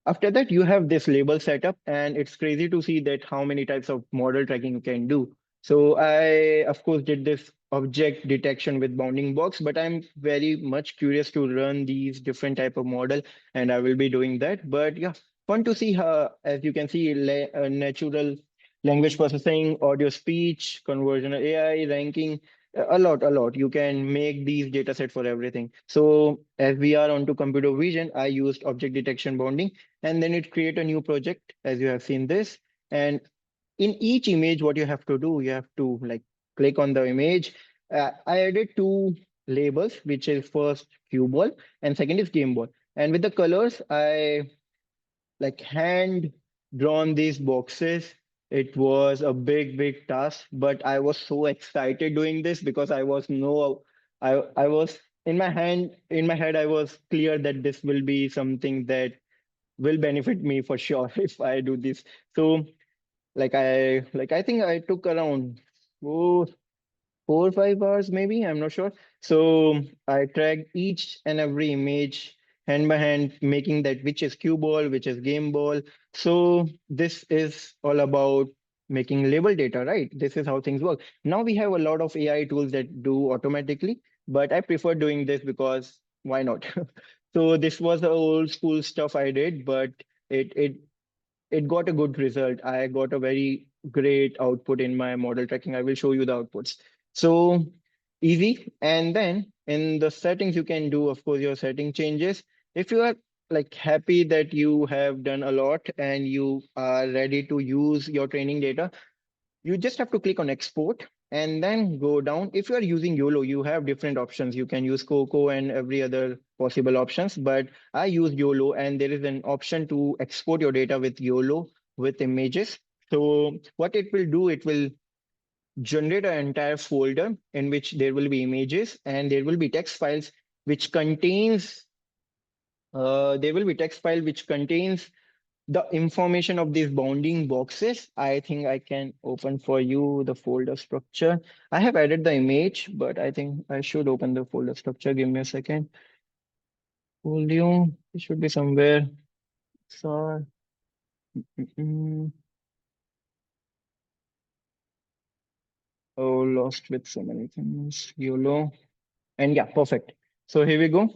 after that, you have this label setup, and it's crazy to see that how many types of model tracking you can do. So I, of course, did this object detection with bounding box, but I'm very much curious to run these different type of model, and I will be doing that. But yeah, fun to see how, as you can see, natural language processing, audio speech, conversational AI, ranking, a lot. You can make these data set for everything. So as we are onto computer vision, I used object detection bounding and then it create a new project as you have seen this. And in each image, what you have to do, you have to like click on the image. I added two labels, which is first cue ball and second is game ball. And with the colors, I like hand drawn these boxes. It was a big task, but I was so excited doing this because I was in my head, I was clear that this will be something that will benefit me for sure if I do this. So I think I took around 4 or 5 hours maybe, I'm not sure. So I tracked each and every image hand by hand, making that which is cue ball, which is game ball. So this is all about making label data, right? This is how things work. Now we have a lot of AI tools that do automatically, but I prefer doing this because why not? So this was the old school stuff I did, but it it it got a good result. I got a very great output in my model tracking. I will show you the outputs. So easy. And then in the settings, you can do, of course, your setting changes. If you are like happy that you have done a lot and you are ready to use your training data, you just have to click on export and then go down. If you are using YOLO, you have different options. You can use Coco and every other possible options, but I use YOLO and there is an option to export your data with YOLO with images. So what it will do, it will generate an entire folder in which there will be images and there will be text files which contains there will be text file which contains the information of these bounding boxes. I think I can open for you the folder structure. I have added the image, but I think I should open the folder structure. Give me a second. Folio, it should be somewhere. So, mm, oh, lost with so many things. YOLO. And yeah, perfect. So here we go.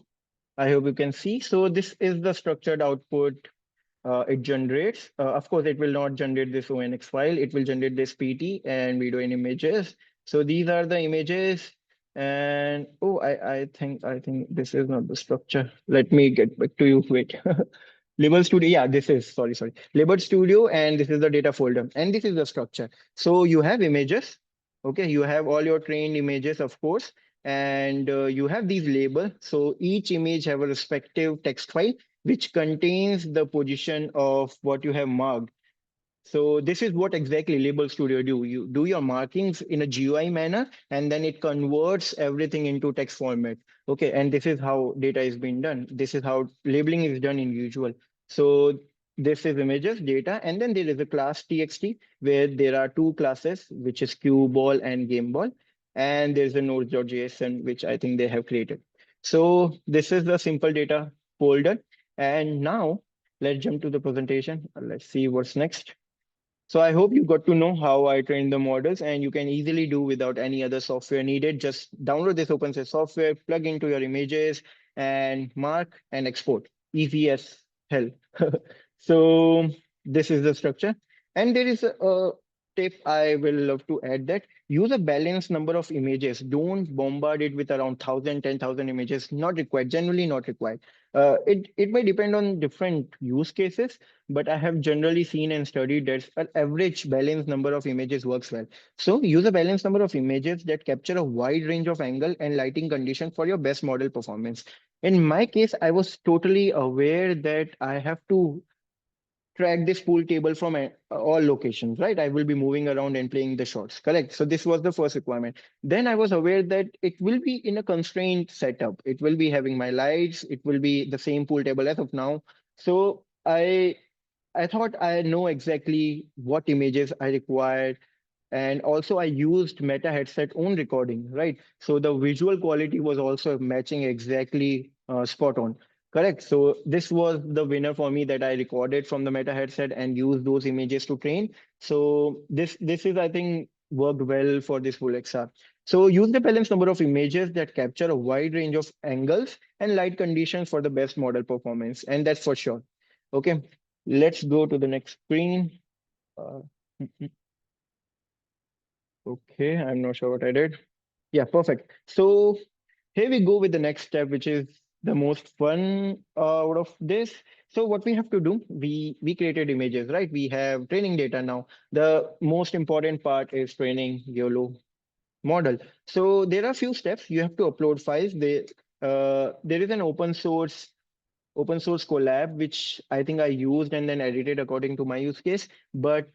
I hope you can see. So this is the structured output it generates. Of course, it will not generate this ONX file. It will generate this PT and video and images. So these are the images. And oh, I think this is not the structure. Let me get back to you. Wait. Label Studio. Yeah, this is sorry. Label Studio, and this is the data folder, and this is the structure. So you have images. Okay, you have all your trained images, of course, and you have these labels. So each image have a respective text file which contains the position of what you have marked. So this is what exactly Label Studio do. You do your markings in a GUI manner, and then it converts everything into text format. Okay, and this is how data is being done. This is how labeling is done in usual. So this is images, data, and then there is a class txt where there are two classes, which is cue ball and game ball, and there's a node.json, which I think they have created. So this is the simple data folder. And now let's jump to the presentation. Let's see what's next. So I hope you got to know how I train the models, and you can easily do without any other software needed. Just download this open source software, plug into your images, and mark and export. Easy as hell. So this is the structure. And there is a tip I will love to add, that use a balanced number of images. Don't bombard it with around 1,000, 10,000 images. Not required, generally not required. It may depend on different use cases, but I have generally seen and studied that an average balanced number of images works well. So use a balanced number of images that capture a wide range of angle and lighting conditions for your best model performance. In my case, I was totally aware that I have to track this pool table from all locations, right? I will be moving around and playing the shots, correct? So this was the first requirement. Then I was aware that it will be in a constrained setup. It will be having my lights. It will be the same pool table as of now. So I thought I know exactly what images I required, and also I used Meta headset own recording, right? So the visual quality was also matching exactly spot on. Correct. So this was the winner for me, that I recorded from the Meta headset and used those images to train. So this is, I think, worked well for this full XR. So use the balanced number of images that capture a wide range of angles and light conditions for the best model performance. And that's for sure. Okay, let's go to the next screen. Uh, Okay, I'm not sure what I did. Yeah, perfect. So here we go with the next step, which is the most fun out of this. So what we have to do, we created images, right? We have training data now. The most important part is training YOLO model. So there are a few steps. You have to upload files. There is an open source collab, which I think I used and then edited according to my use case. But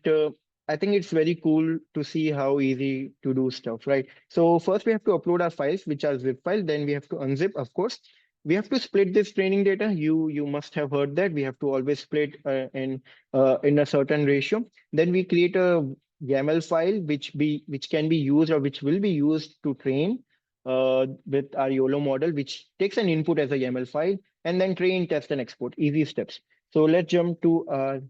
I think it's very cool to see how easy to do stuff, right? So first we have to upload our files, which are zip file. Then we have to unzip, of course. We have to split this training data. You must have heard that we have to always split in a certain ratio. Then we create a YAML file, which can be used or which will be used to train with our YOLO model, which takes an input as a YAML file, and then train, test, and export. Easy steps. So let's jump to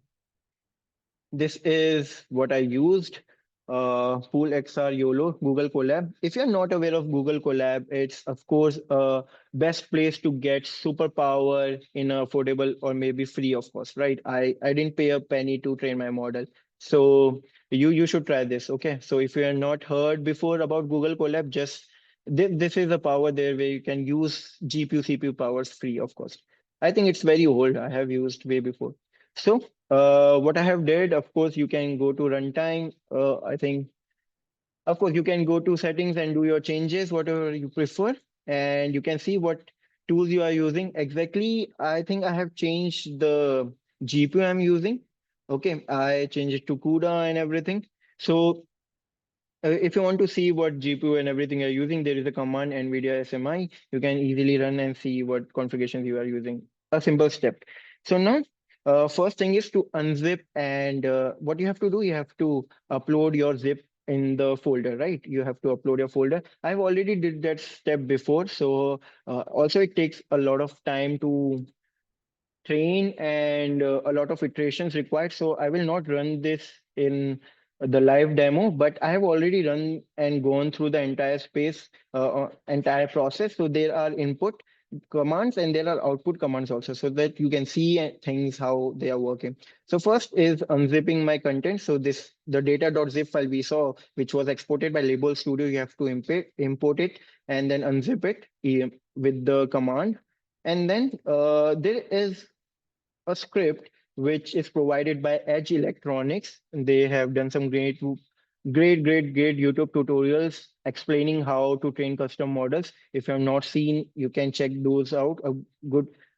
this is what I used. PoolXR YOLO, Google Colab. If you're not aware of Google Colab, it's of course a best place to get superpower in affordable or maybe free of cost, right? I didn't pay a penny to train my model. So you should try this. Okay. So if you have not heard before about Google Colab, just this is a power there where you can use GPU, CPU powers free of cost. I think it's very old. I have used way before. So what I have did, of course, you can go to runtime. I think, of course, you can go to settings and do your changes, whatever you prefer, and you can see what tools you are using. Exactly, I think I have changed the GPU I'm using. Okay, I changed it to CUDA and everything. So if you want to see what GPU and everything you're using, there is a command NVIDIA SMI. You can easily run and see what configurations you are using. A simple step. So now, first thing is to unzip, and what you have to do, you have to upload your zip in the folder, right? You have to upload your folder. I've already did that step before, so also it takes a lot of time to train and a lot of iterations required. So I will not run this in the live demo, but I have already run and gone through the entire space, entire process. So there are input commands and there are output commands also, so that you can see things how they are working. So first is unzipping my content. So the data.zip file we saw, which was exported by Label Studio, you have to import it and then unzip it with the command. And then there is a script which is provided by Edge Electronics. They have done some great YouTube tutorials explaining how to train custom models. If you have not seen, you can check those out.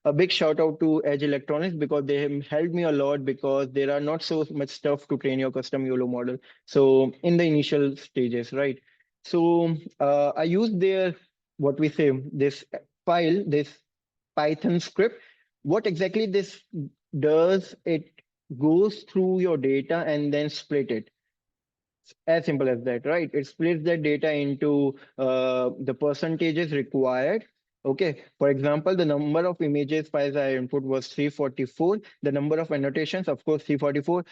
A big shout out to Edge Electronics, because they have helped me a lot, because there are not so much stuff to train your custom YOLO model. So in the initial stages, right? So I used their, what we say, this file, this Python script. What exactly this does, it goes through your data and then split it. As simple as that, right? It splits the data into the percentages required. Okay, for example, the number of images files I input was 344. The number of annotations, of course, 344.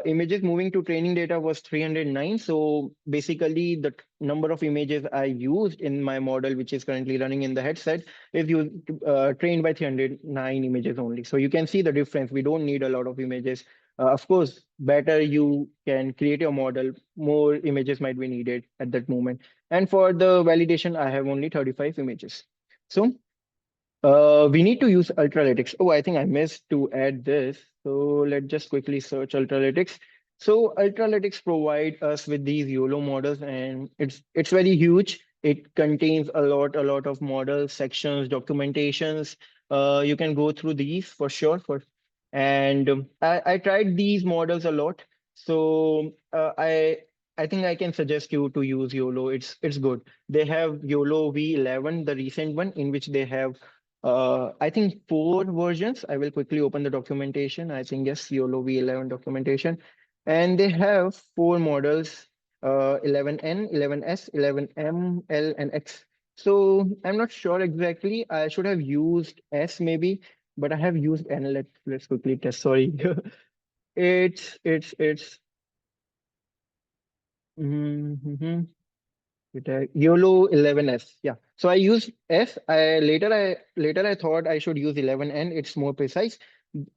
Images moving to training data was 309. So basically, the number of images I used in my model, which is currently running in the headset, is used trained by 309 images only. So you can see the difference. We don't need a lot of images. Of course, better you can create your model, more images might be needed at that moment. And for the validation, I have only 35 images. So we need to use Ultralytics. Oh, I think I missed to add this. So let's just quickly search Ultralytics. So Ultralytics provide us with these YOLO models, and it's very huge. It contains a lot of models, sections, documentations. You can go through these for sure. And I tried these models a lot. So I think I can suggest you to use YOLO. It's good. They have YOLO V11, the recent one, in which they have I think 4 versions. I will quickly open the documentation. I think yes, YOLO V11 documentation. And they have 4 models, 11N, 11S, 11M, L, and X. So I'm not sure exactly. I should have used S maybe, but I have used N. Let's quickly test. Sorry. It's mhm. YOLO 11S. Yeah. So I use S. I later I thought I should use 11N. It's more precise.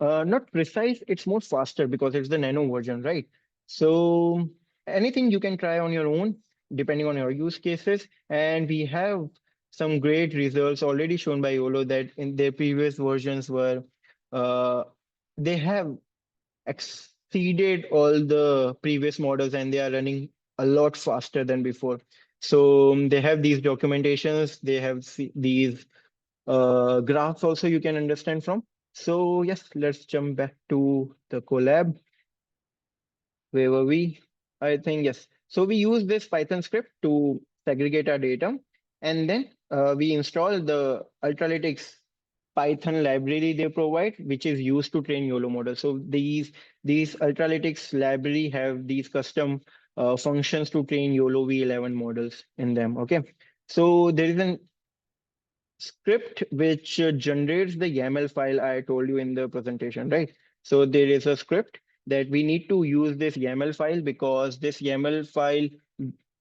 Not precise, it's more faster because it's the nano version, right? So anything you can try on your own, depending on your use cases. And we have some great results already shown by YOLO that in their previous versions were uh, they have exceeded all the previous models and they are running a lot faster than before. So they have these documentations, they have these graphs also you can understand from. So yes, let's jump back to the collab. Where were we? I think yes. So we use this Python script to segregate our data, and then we install the Ultralytics Python library they provide, which is used to train YOLO models. So these Ultralytics library have these custom functions to train YOLO V11 models in them. Okay, so there is an script which generates the YAML file I told you in the presentation, right? So there is a script that we need to use this YAML file, because this YAML file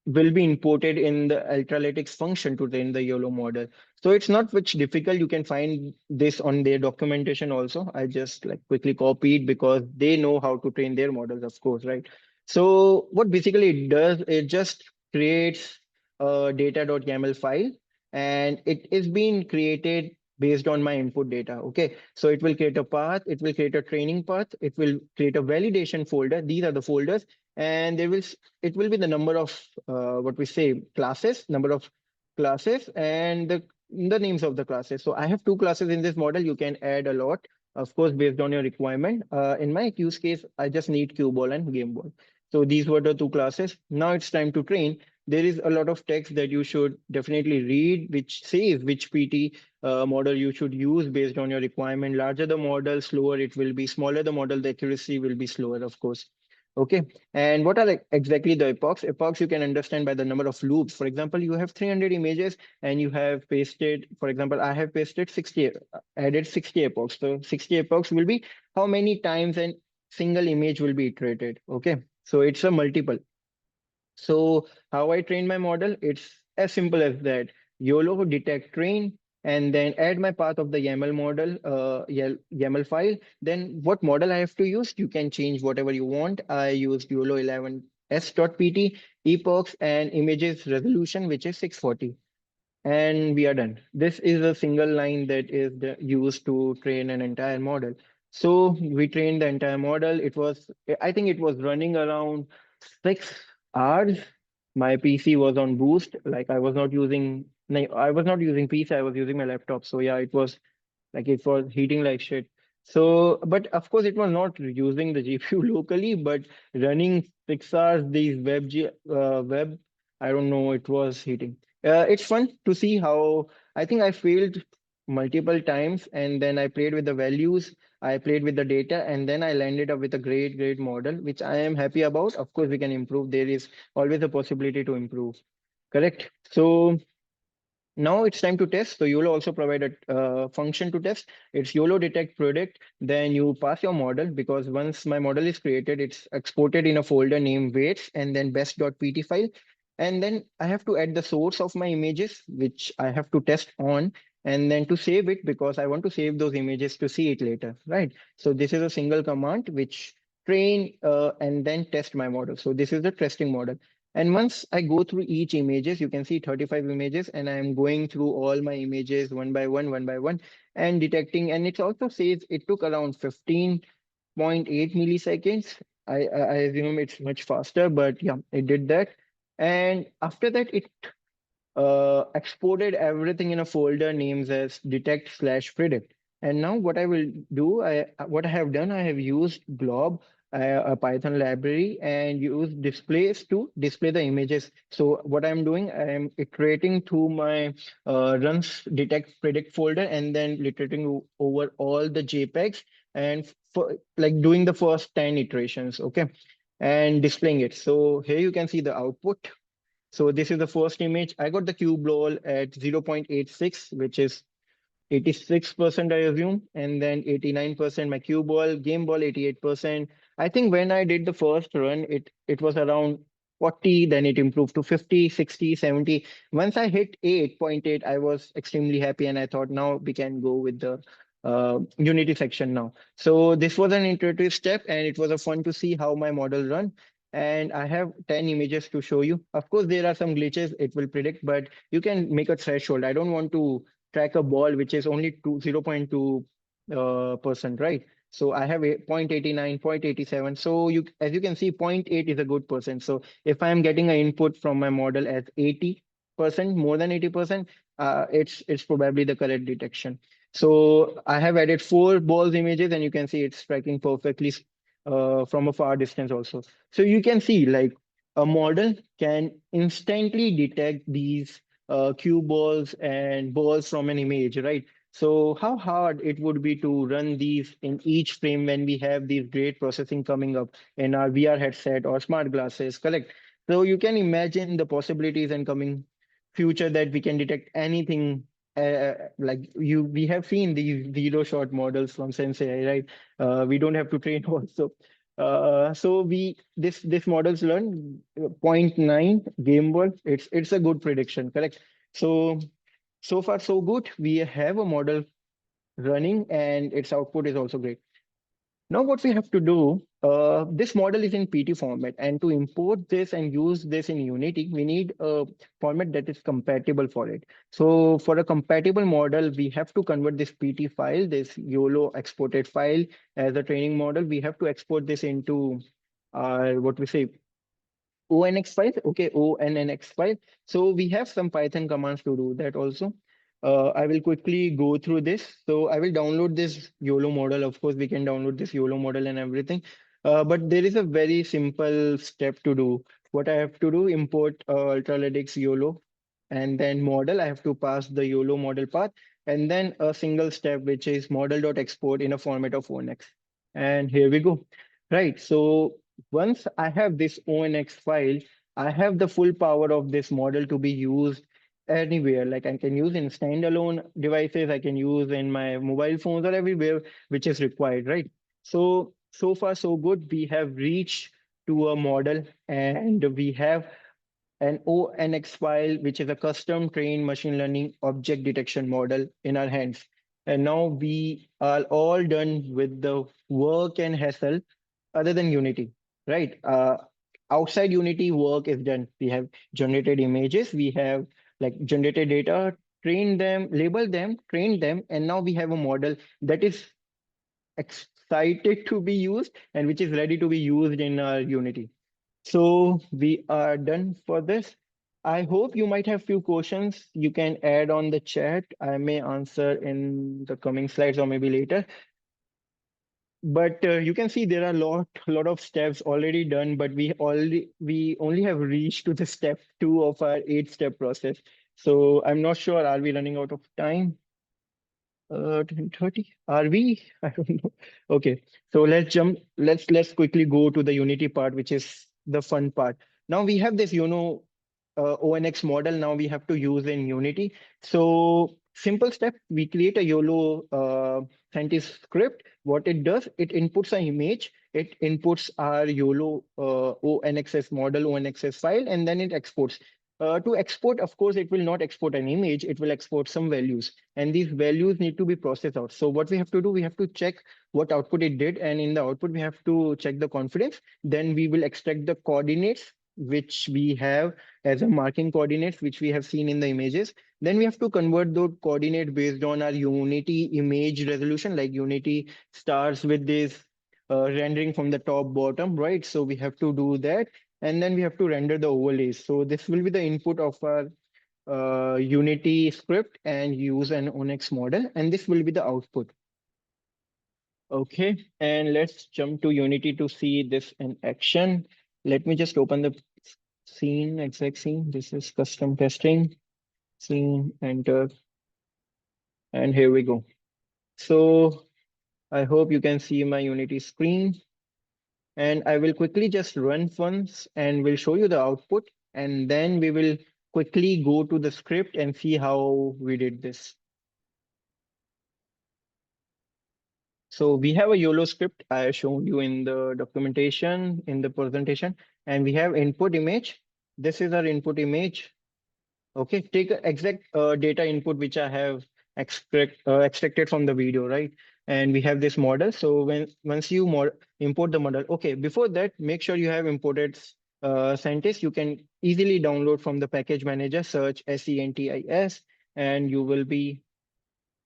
will be imported in the Ultralytics function to train the YOLO model. So it's not much difficult. You can find this on their documentation also. I just like quickly copied because they know how to train their models, of course, right? So what basically it does, it just creates a data.yaml file, and it is being created based on my input data. Okay, so it will create a path, it will create a training path, it will create a validation folder. These are the folders, and it will be the number of what we say classes, number of classes, and the names of the classes. So I have 2 classes in this model. You can add a lot, of course, based on your requirement. In my use case, I just need cue ball and game ball. So these were the two classes. Now it's time to train. There is a lot of text that you should definitely read, which says which PT model you should use based on your requirement. Larger the model, slower it will be. Smaller the model, the accuracy will be slower, of course. Okay. And what are exactly the epochs? Epochs you can understand by the number of loops. For example, you have 300 images and you have pasted, for example, I have pasted 60, added 60 epochs. So 60 epochs will be how many times an single image will be iterated. Okay. So it's a multiple. So how I train my model, it's as simple as that. YOLO detect train and then add my path of the YAML model, YAML file. Then what model I have to use, you can change whatever you want. I used YOLO 11 s.pt, epochs and images resolution, which is 640. And we are done. This is a single line that is used to train an entire model. So we trained the entire model. I think it was running around 6 hours. My PC was on boost. Like I was not using, no, I was not using PC. I was using my laptop. So yeah, it was heating like shit. So, but of course, it was not using the GPU locally, but running 6 hours these web, I don't know, it was heating. It's fun to see how I think I failed multiple times, and then I played with the values, I played with the data, and then I landed up with a great model, which I am happy about. Of course, we can improve. There is always a possibility to improve. Correct. So now it's time to test. So YOLO also provided a function to test. It's YOLO detect predict. Then you pass your model because once my model is created, it's exported in a folder named weights and then best.pt file. And then I have to add the source of my images, which I have to test on, and then to save it because I want to save those images to see it later, right? So this is a single command which train and then test my model. So this is the testing model. And once I go through each images, you can see 35 images, and I'm going through all my images one by one, and detecting. And it also says it took around 15.8 milliseconds. I assume it's much faster, but yeah, it did that. And after that, it exported everything in a folder names as detect/predict. And now what I will do, what I have done, I have used blob, a Python library, and use displays to display the images. So what I'm doing, I'm iterating through my runs detect predict folder and then iterating over all the JPEGs and for like doing the first 10 iterations, okay, and displaying it. So here you can see the output. So this is the first image. I got the cube ball at 0.86, which is 86%, I assume, and then 89% my cue ball, game ball 88%. I think when I did the first run, it was around 40, then it improved to 50, 60, 70. Once I hit 8.8, I was extremely happy, and I thought now we can go with the Unity section now. So this was an intuitive step, and it was a fun to see how my model run. And I have 10 images to show you. Of course, there are some glitches it will predict, but you can make a threshold. I don't want to track a ball which is only 0.2 percent, right? So I have a 0.89, 0.87. So you, as you can see, zero point 0.8 is a good percent. So if I'm getting an input from my model as 80%, more than 80%, it's probably the correct detection. So I have added 4 balls images, and you can see it's tracking perfectly from a far distance also. So you can see like a model can instantly detect these cue balls and balls from an image, right? So how hard it would be to run these in each frame when we have these great processing coming up in our VR headset or smart glasses, correct? So you can imagine the possibilities and coming future that we can detect anything. We have seen these zero shot models from SensAI, right? We don't have to train also. So this models learn zero point 0.9 game ball. It's a good prediction, correct? So so far so good. We have a model running, and its output is also great. Now what we have to do, this model is in PT format, and to import this and use this in Unity, we need a format that is compatible for it. So for a compatible model, we have to convert this PT file, this YOLO exported file as a training model. We have to export this into our, what we say, ONX file. Okay, ONNX file. So we have some Python commands to do that also. I will quickly go through this. So I will download this YOLO model. Of course, we can download this YOLO model and everything. But there is a very simple step to do. What I have to do, import Ultralytics YOLO and then model. I have to pass the YOLO model path and then a single step, which is model.export in a format of ONX. And here we go. Right. So once I have this ONX file, I have the full power of this model to be used anywhere. Like I can use in standalone devices, I can use in my mobile phones or everywhere which is required, right? So far so good. We have reached to a model and we have an ONX file, which is a custom trained machine learning object detection model in our hands. And now we are all done with the work and hassle other than Unity, right? Outside Unity, work is done. We have generated images, we have like generated data, trained them, labeled them, trained them, and now we have a model that is excited to be used and which is ready to be used in our Unity. So we are done for this. I hope you might have few questions. You can add on the chat. I may answer in the coming slides or maybe later. But you can see there are lot of steps already done, but we only have reached to the step 2 of our 8-step process. So I'm not sure, are we running out of time? 10:30. Are we? I don't know. Okay, so let's jump. Let's quickly go to the Unity part, which is the fun part. Now we have this, ONX model. Now we have to use in Unity. So simple step: we create a YOLO scientist script. What it does, it inputs an image. It inputs our YOLO ONXS model ONXS file, and then it exports. To export, of course, it will not export an image. It will export some values and these values need to be processed out. So what we have to do, we have to check what output it did, and in the output we have to check the confidence. Then we will extract the coordinates which we have as a marking coordinates which we have seen in the images. Then we have to convert those coordinates based on our Unity image resolution. Like Unity starts with this rendering from the top bottom, right? So we have to do that, and then we have to render the overlays. So this will be the input of our Unity script and use an ONX model, and this will be the output. Okay, and let's jump to Unity to see this in action. Let me just open the scene, exact scene. This is custom testing, scene, enter, and here we go. So I hope you can see my Unity screen. And I will quickly just run once and we'll show you the output. And then we will quickly go to the script and see how we did this. So we have a YOLO script I showed you in the documentation, in the presentation, and we have input image. This is our input image. Okay, take a exact data input which I have extracted from the video, right? And we have this model. So once you import the model, okay, before that, make sure you have imported Sentis. You can easily download from the package manager, search SENTIS, and you will be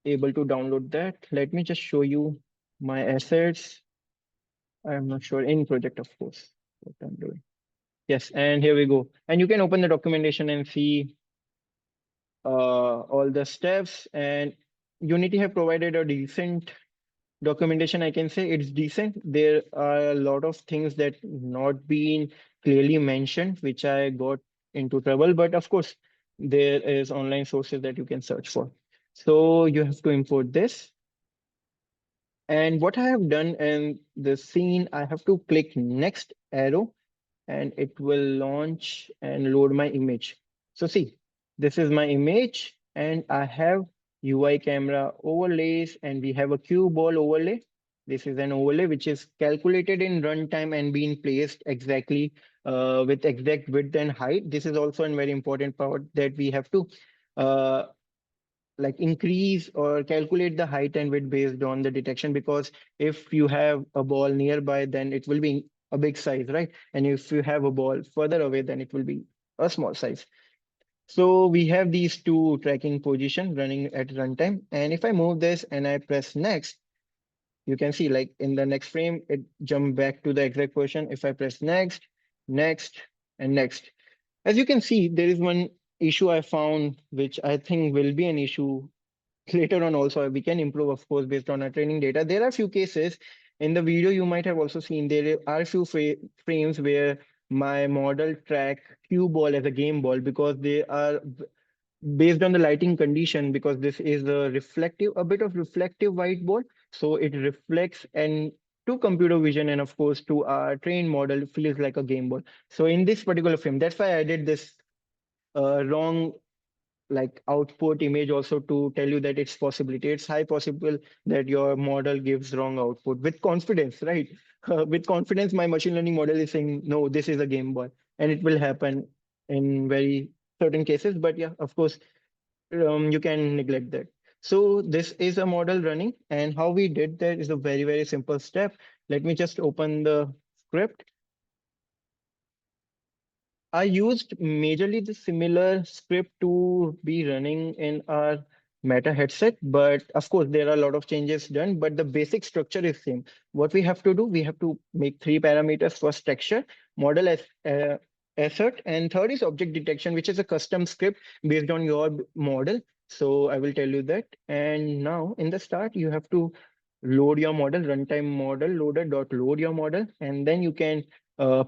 able to download that. Let me just show you my assets. I'm not sure in project, of course, what I'm doing. Yes, and here we go. And you can open the documentation and see all the steps. And Unity have provided a decent documentation. I can say it's decent. There are a lot of things that not being clearly mentioned, which I got into trouble. But of course, there is online sources that you can search for. So you have to import this. And what I have done in the scene, I have to click next arrow and it will launch and load my image. So see, this is my image and I have UI camera overlays and we have a cue ball overlay. This is an overlay which is calculated in runtime and being placed exactly with exact width and height. This is also a very important part that we have to uh, like increase or calculate the height and width based on the detection, because if you have a ball nearby, then it will be a big size, right? And if you have a ball further away, then it will be a small size. So we have these two tracking position running at runtime. And if I move this and I press next, you can see like in the next frame, it jump back to the exact position. If I press next, next, and next, as you can see, there is one issue I found, which I think will be an issue later on also. We can improve, of course, based on our training data. There are a few cases In the video, you might have also seen there are a few frames where my model track cue ball as a game ball because they are based on the lighting condition, because this is a bit of reflective white ball, so it reflects, and to computer vision and of course to our trained model, it feels like a game ball. So in this particular frame, that's why I did this wrong like output image also, to tell you that it's possibility. It's high possible that your model gives wrong output with confidence, right? With confidence, my machine learning model is saying, no, this is a game ball, and it will happen in very certain cases. But yeah, of course, you can neglect that. So this is a model running, and how we did that is a very, very simple step. Let me just open the script. I used majorly the similar script to be running in our Meta headset, but of course there are a lot of changes done, but the basic structure is same. What we have to do, we have to make three parameters: first texture, model as assert, and third is object detection, which is a custom script based on your model. So I will tell you that. And now in the start, you have to load your model, runtime model loader dot load your model, and then you can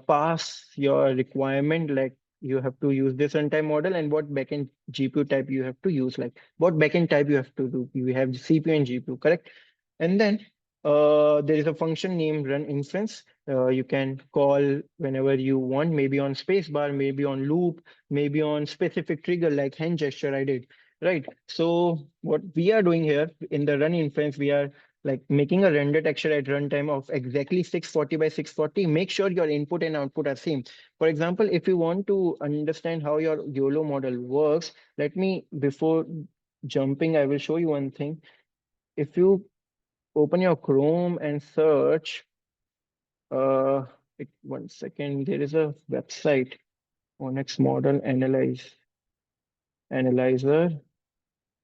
pass your requirement, like you have to use this runtime model and what backend GPU type you have to use, like what backend type you have to do. You have CPU and GPU, correct? And then there is a function named run inference. You can call whenever you want, maybe on spacebar, maybe on loop, maybe on specific trigger like hand gesture I did, right? So what we are doing here in the run inference, we are like making a render texture at runtime of exactly 640 by 640. Make sure your input and output are same. For example, if you want to understand how your YOLO model works, let me, before jumping, I will show you one thing. If you open your Chrome and search, one second, there is a website, Onyx Model Analyzer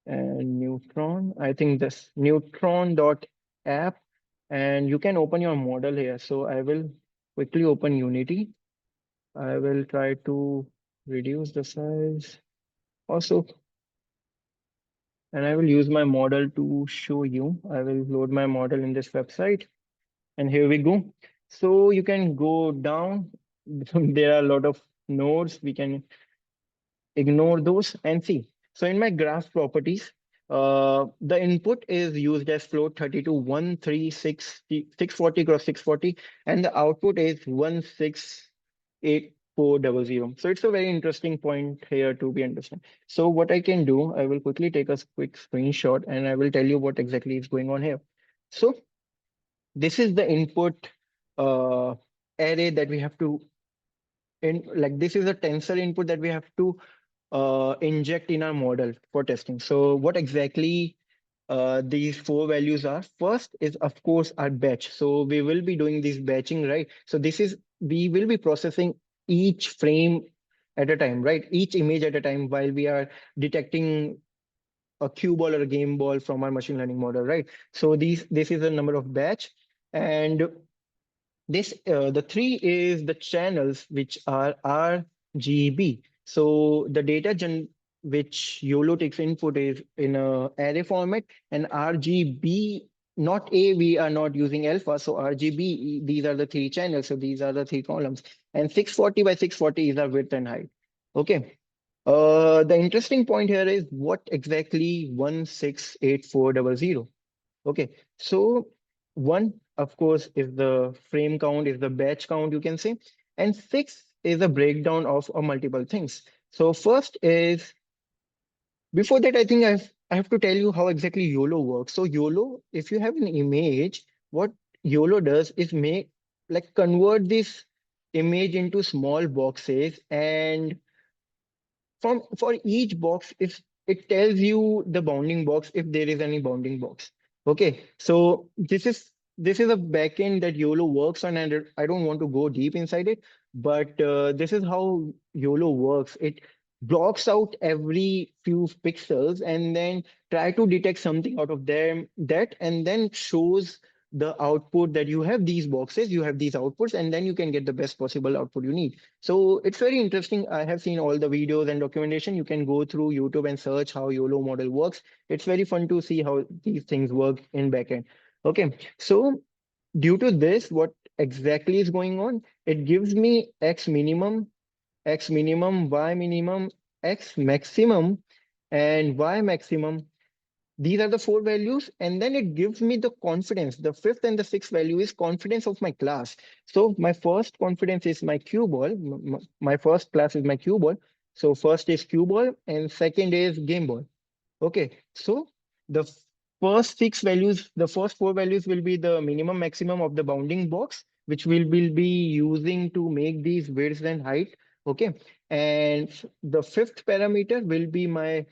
and Neutron. I think this neutron.app, and you can open your model here. So I will quickly open Unity. I will try to reduce the size also, and I will use my model to show you. I will load my model in this website, and here we go. So you can go down. There are a lot of nodes. We can ignore those and see. So in my graph properties, the input is used as float 32 136 640 cross 640, and the output is 168400. So it's a very interesting point here to be understood. So what I can do, I will quickly take a quick screenshot and I will tell you what exactly is going on here. So this is the input uh, array that we have to like this is a tensor input that we have to inject in our model for testing. So what exactly these four values are? First is, of course, our batch. So we will be doing this batching, right? So we will be processing each frame at a time, right? Each image at a time while we are detecting a cue ball or a game ball from our machine learning model, right? So this is a number of batch. And this the three is the channels which are RGB. So the data which YOLO takes input is in a array format, and RGB, not A, we are not using alpha. So RGB, these are the three channels. So these are the three columns. And 640 by 640 is our width and height. Okay. The interesting point here is what exactly 168400. Okay, so one, of course, is the frame count, is the batch count, you can say, and six is a breakdown of multiple things. So first is, before that, I think I have to tell you how exactly YOLO works. So YOLO, if you have an image, what YOLO does is convert this image into small boxes, and for each box, if it tells you the bounding box, if there is any bounding box. Okay, so this is a backend that YOLO works on, and I don't want to go deep inside it, but this is how YOLO works. It blocks out every few pixels and then try to detect something out of them, that, and then shows the output that you have these boxes, you have these outputs, and then you can get the best possible output you need. So it's very interesting. I have seen all the videos and documentation. You can go through YouTube and search how YOLO model works. It's very fun to see how these things work in backend. Okay, so due to this, what exactly is going on? It gives me x minimum, y minimum, x maximum, and y maximum. These are the four values, and then it gives me the confidence. The fifth and the sixth value is confidence of my class. So my first confidence is my cue ball. My first class is my cue ball. So first is cue ball, and second is game ball. Okay, so the first six values, the first four values will be the minimum maximum of the bounding box, which will be using to make these width and height. Okay, and the fifth parameter will be my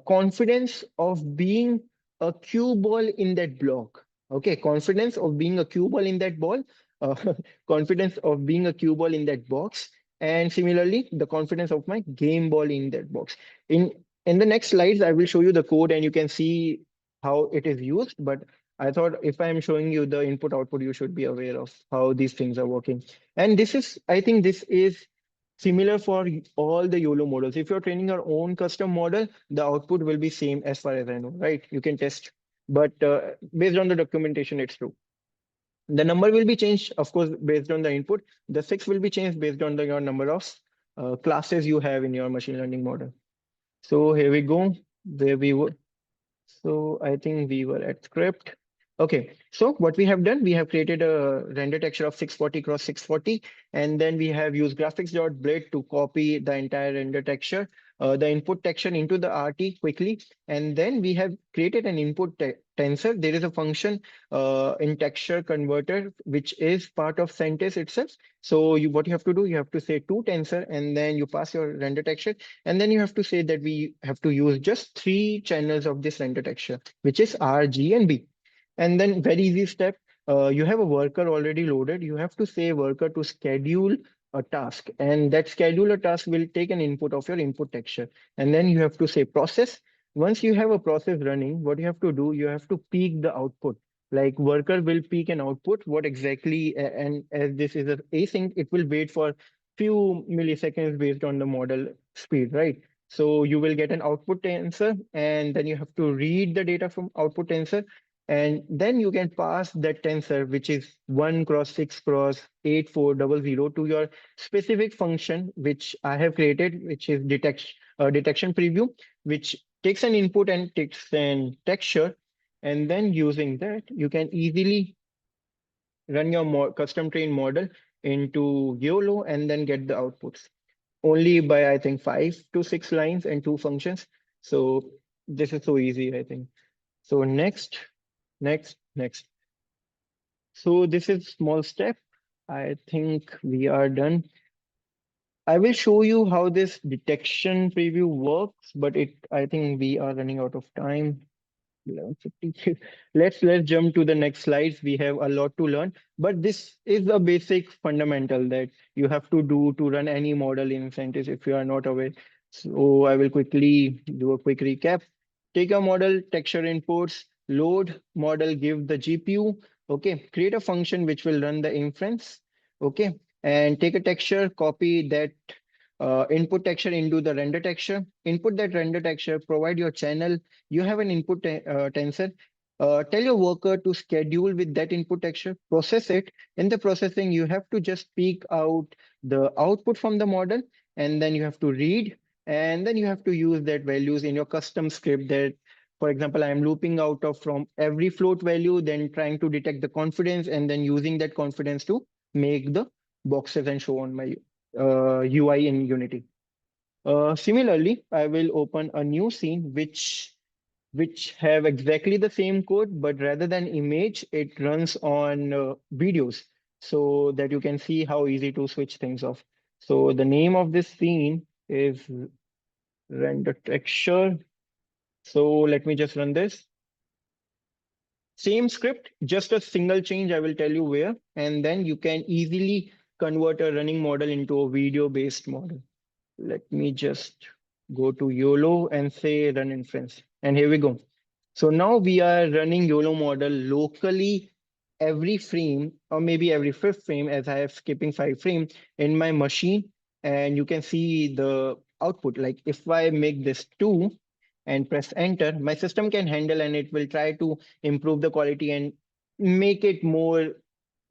confidence of being a cue ball in that block. Okay, confidence of being a cue ball in that ball, uh, confidence of being a cue ball in that box, and similarly, the confidence of my game ball in that box. In the next slides, I will show you the code and you can see how it is used. But I thought if I'm showing you the input output, you should be aware of how these things are working. And this is, I think this is similar for all the YOLO models. If you're training your own custom model, the output will be same as far as I know, right? You can test, but based on the documentation, it's true. The number will be changed, of course, based on the input. The six will be changed based on your number of classes you have in your machine learning model. So here we go, where we were. So I think we were at script. Okay, so what we have done, we have created a render texture of 640 cross 640, and then we have used graphics.blade to copy the entire render texture, the input texture into the RT quickly, and then we have created an input tensor. There is a function in texture converter, which is part of Sentis itself. So what you have to do, you have to say to tensor, and then you pass your render texture, and then you have to say that we have to use just three channels of this render texture, which is R, G, and B. And then very easy step, you have a worker already loaded. You have to say worker to schedule a task, and that scheduler task will take an input of your input texture. And then you have to say process. Once you have a process running, what you have to do, you have to peak the output. Like worker will peak an output, what exactly, and as this is a async, it will wait for few milliseconds based on the model speed, right? So you will get an output tensor, and then you have to read the data from output tensor, and then you can pass that tensor, which is 1 cross 6 cross 8400 to your specific function, which I have created, which is detection preview, which takes an input and takes an texture. And then using that, you can easily run your custom trained model into YOLO and then get the outputs only by, I think, 5 to 6 lines and two functions. So this is so easy, I think. So next, next. So this is small step. I think we are done. I will show you how this detection preview works, but I think we are running out of time. 11:50. Let's jump to the next slides. We have a lot to learn, but this is a basic fundamental that you have to do to run any model in Sentis if you are not aware. So I will quickly do a quick recap. Take a model, texture inputs, load model, give the GPU. Okay, create a function which will run the inference. Okay, and take a texture, copy that input texture into the render texture, input that render texture, provide your channel. You have an input tensor. Tell your worker to schedule with that input texture, process it. In the processing, you have to just peek out the output from the model, and then you have to read, and then you have to use that values in your custom script that, for example, I am looping out of from every float value, then trying to detect the confidence, and then using that confidence to make the boxes and show on my UI in Unity. Similarly, I will open a new scene which have exactly the same code, but rather than image, it runs on videos so that you can see how easy to switch things off. So the name of this scene is render texture. So let me just run this. Same script, just a single change. I will tell you where, and then you can easily convert a running model into a video-based model. Let me just go to YOLO and say run inference. And here we go. So now we are running YOLO model locally every frame, or maybe every fifth frame, as I have skipping 5 frames in my machine. And you can see the output. Like if I make this 2 and press enter, my system can handle and it will try to improve the quality and make it more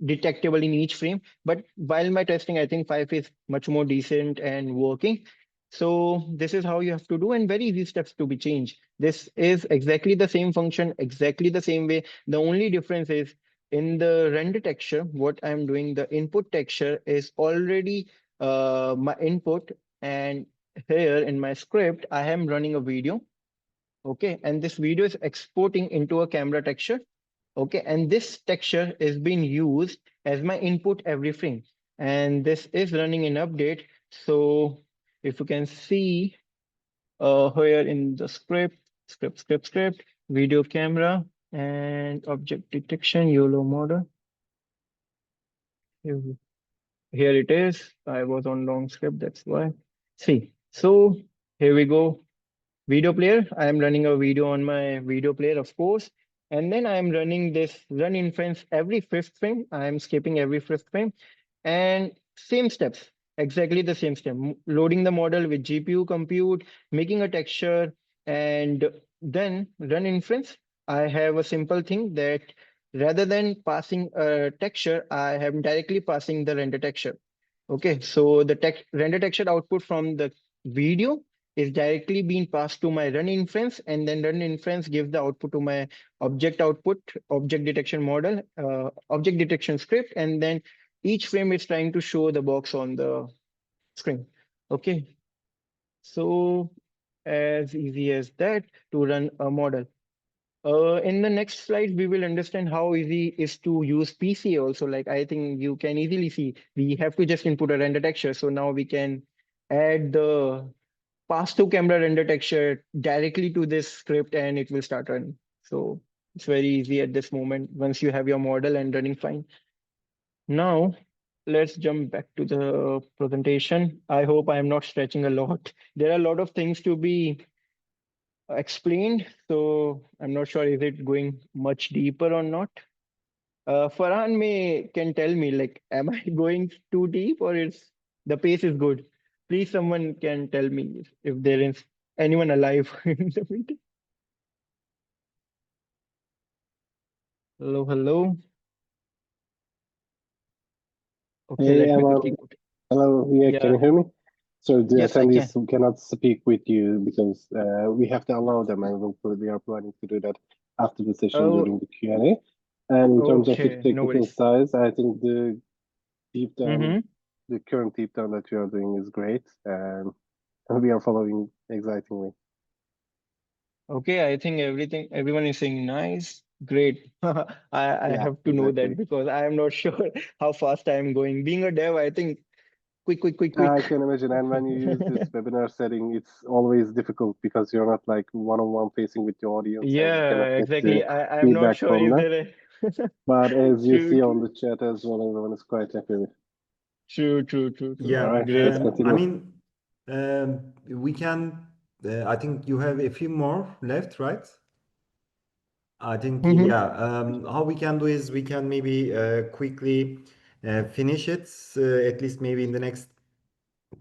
detectable in each frame. But while my testing, I think 5 is much more decent and working. So this is how you have to do, and very easy steps to be changed. This is exactly the same function, exactly the same way. The only difference is in the render texture, what I'm doing, the input texture is already my input. And here in my script, I am running a video. Okay, and this video is exporting into a camera texture. Okay, and this texture is being used as my input every frame. And this is running in update. So if you can see here in the script, video camera and object detection, YOLO model. Here, here it is. I was on long script, that's why. See, so here we go. Video player. I am running a video on my video player, of course. And then I am running this run inference every fifth frame. I am skipping every fifth frame. And same steps, exactly the same step. Loading the model with GPU compute, making a texture, and then run inference. I have a simple thing that rather than passing a texture, I am directly passing the render texture. Okay, so the render texture output from the video is directly being passed to my run inference, and then run inference gives the output to my object detection model, object detection script, and then each frame is trying to show the box on the screen. Okay, so as easy as that to run a model. In the next slide, we will understand how easy is to use PC also. Like I think you can easily see we have to just input a render texture. So now we can add the pass to camera render texture directly to this script and it will start running. So it's very easy at this moment once you have your model and running fine. Now let's jump back to the presentation. I hope I am not stretching a lot. There are a lot of things to be explained, so I'm not sure is it going much deeper or not. Farhan may can tell me like, am I going too deep or is the pace is good? Please, someone can tell me if there is anyone alive in the meeting. Hello, hello. Okay, Hey, let me Aman. quickly put it. Hello. Yeah, can Yeah, you hear me? So the yes, I attendees can. cannot speak with you because we have to allow them, and we are planning to do that after the session Oh, during the Q&A. And in terms of the okay, no technical worries. size, I think the deep down, Mm-hmm. the current deep down that we are doing is great, and we are following excitingly. Okay, I think everyone is saying nice, great. I Yeah, have to know that exactly. because I am not sure how fast I am going. Being a dev, I think quick, quick, quick, quick. I can imagine. And when you use this webinar setting, it's always difficult because you're not like one-on-one facing with the audience, and you cannot Yeah, get the exactly. I'm not feedback sure from is them. there a But as you true, see on true, the chat as well, everyone is quite happy with. true. All Yeah, right, let's Great. I continue. mean, we can. I think you have a few more left, right? I think, Mm-hmm. yeah. How we can do is we can maybe quickly finish it, at least maybe in the next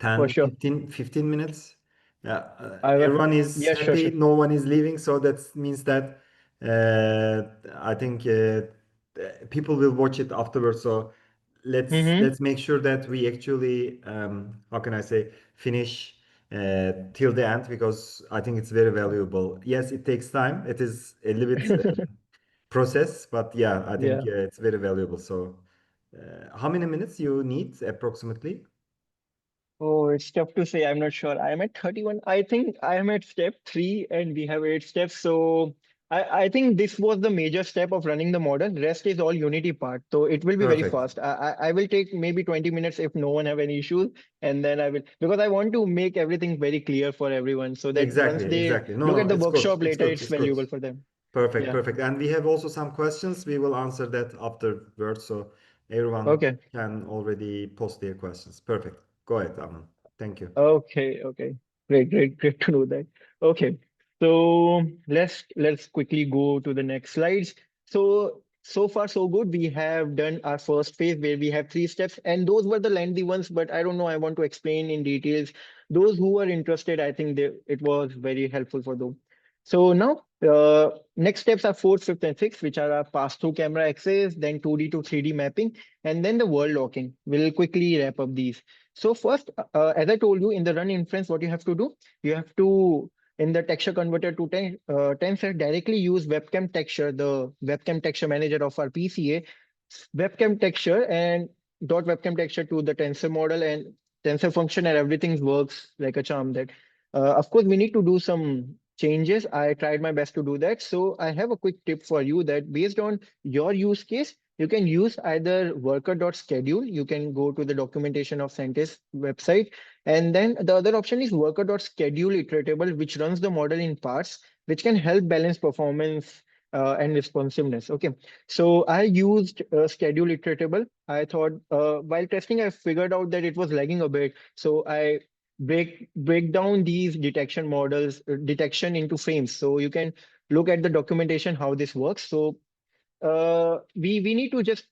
For 10, sure. 15 minutes. Yeah, I will. everyone is Yeah, happy, sure. no one is leaving, so that means that I think people will watch it afterwards. So Mm-hmm. let's make sure that we actually how can I say finish till the end because I think it's very valuable. Yes, it takes time. It is a little bit process, but yeah, I think Yeah. it's very valuable. So, how many minutes you need approximately? Oh, it's tough to say. I'm not sure. I'm at 31. I think I am at step 3 and we have 8 steps. So I think this was the major step of running the model. Rest is all Unity part. So it will be very Perfect. fast. I will take maybe 20 minutes if no one have any issues. And then I will, because I want to make everything very clear for everyone so that once Exactly, they exactly. No, look no, at the it's good. workshop It's later, good. it's It's good. valuable for them. Perfect, Yeah. perfect. And we have also some questions. We will answer that afterwards, so everyone Okay. can already post their questions. Perfect. Go ahead, Aman. Thank you. Okay. Great to know that. Okay, so let's quickly go to the next slides. So far so good. We have done our first phase where we have 3 steps, and those were the lengthy ones. But I don't know. I want to explain in details. Those who are interested, I think it was very helpful for them. So now, next steps are fourth, fifth, and sixth, which are our pass-through camera access, then 2D to 3D mapping, and then the world locking. We'll quickly wrap up these. So first, as I told you, in the run inference, what you have to do, you have to, in the texture converter to tensor, directly use webcam texture, the webcam texture manager of our PCA, webcam texture and dot webcam texture to the tensor model and tensor function, and everything works like a charm. That of course, we need to do some changes. I tried my best to do that. So I have a quick tip for you that based on your use case, you can use either worker.schedule. You can go to the documentation of Scientist website. And then the other option is worker.schedule iteratable, which runs the model in parts, which can help balance performance and responsiveness. Okay, so I used schedule iteratable. I thought while testing, I figured out that it was lagging a bit. So I break down these detection models, detection into frames. So you can look at the documentation how this works. So we need to just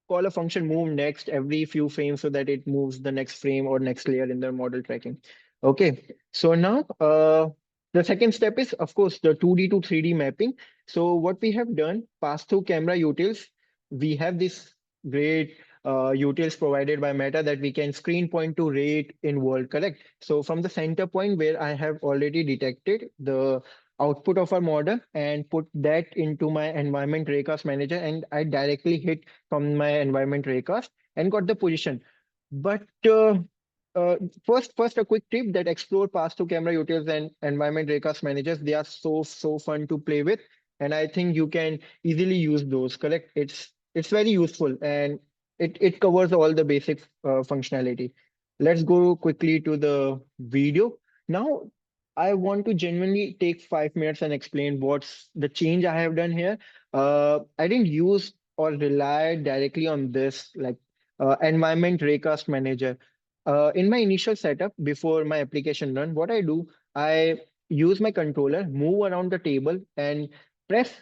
call a function move next every few frames so that it moves the next frame or next layer in the model tracking. Okay, so now the second step is, of course, the 2D to 3D mapping. So what we have done, pass through camera utils, we have this great utils provided by Meta that we can screen point to rate in world, correct? So from the center point where I have already detected the output of our model and put that into my environment raycast manager, and I directly hit from my environment raycast and got the position. But uh, first a quick tip that explore pass-through camera utils and environment raycast managers. They are so fun to play with, and I think you can easily use those. Correct? It's very useful, and it covers all the basic functionality. Let's go quickly to the video now. I want to genuinely take 5 minutes and explain what's the change I have done here. I didn't use or rely directly on this like environment raycast manager. In my initial setup before my application run, what I do, I use my controller, move around the table and press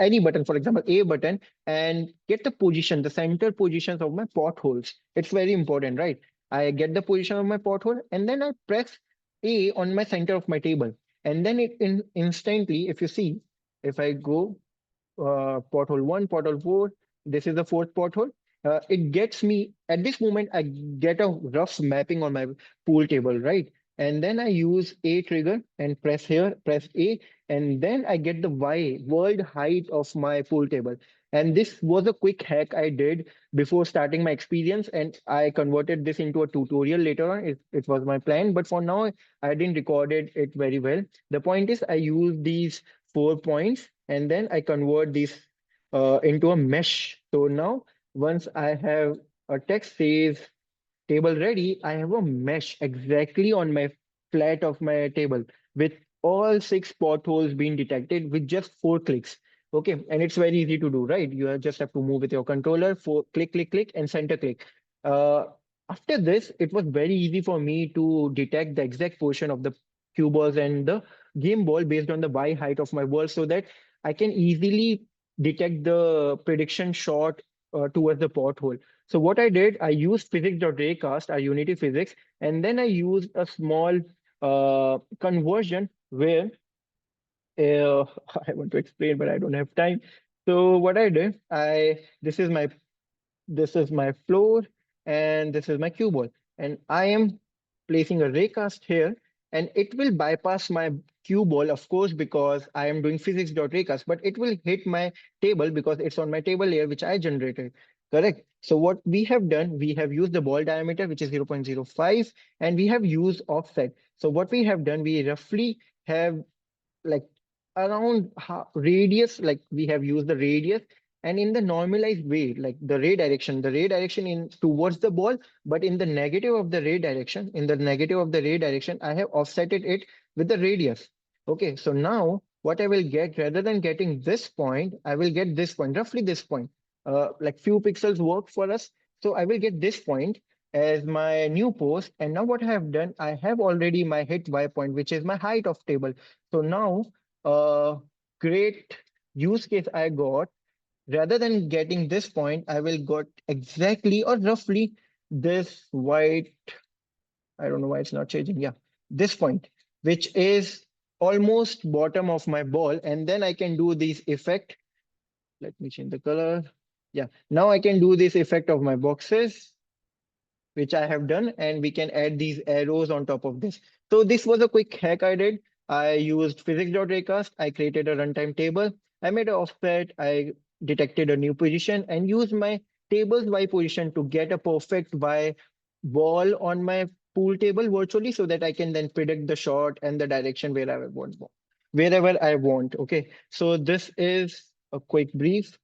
any button, for example, A button, and get the position, the center positions of my potholes. It's very important, right? I get the position of my pothole and then I press A on my center of my table. And then instantly, if you see, if I go pothole 1, pothole 4. This is the fourth pothole. It gets me, at this moment, I get a rough mapping on my pool table, right? And then I use A trigger and press here, press A, and then I get the Y, world height of my pool table. And this was a quick hack I did before starting my experience, and I converted this into a tutorial later on. It was my plan, but for now, I didn't record it very well. The point is, I use these 4 points and then I convert these into a mesh. So now once I have a text says table ready, I have a mesh exactly on my flat of my table with all 6 potholes being detected with just 4 clicks. Okay, and it's very easy to do, right? Just have to move with your controller, click, click, click, and center click. Uh, After this, it was very easy for me to detect the exact portion of the cue balls and the game ball based on the Y height of my ball so that I can easily detect the prediction shot towards the pothole. So what I did, I used physics.raycast, our Unity physics, and then I used a small conversion where I want to explain, but I don't have time. So what I did, this is my floor and this is my cue ball. And I am placing a raycast here and it will bypass my cue ball, of course, because I am doing physics.raycast, but it will hit my table because it's on my table layer, which I generated. Correct. So what we have done, we have used the ball diameter, which is 0.05, and we have used offset. So what we have done, we roughly have like around radius, like we have used the radius and in the normalized way, like the ray direction in towards the ball, but in the negative of the ray direction, I have offsetted it with the radius. Okay, so now what I will get, rather than getting this point, I will get this point, roughly this point. Like few pixels work for us. So I will get this point as my new post. And now what I have done, I have already my hit Y point, which is my height of table. So now, great use case I got. Rather than getting this point, I will got exactly or roughly this white. I don't know why it's not changing. Yeah, this point, which is almost bottom of my ball, and then I can do this effect. Let me change the color. Yeah, now I can do this effect of my boxes, which I have done, and we can add these arrows on top of this. So this was a quick hack I did. I used physics.raycast. I created a runtime table. I made an offset. I detected a new position and used my tables by position to get a perfect Y ball on my pool table virtually, so that I can then predict the shot and the direction wherever I want. Okay, so this is a quick brief.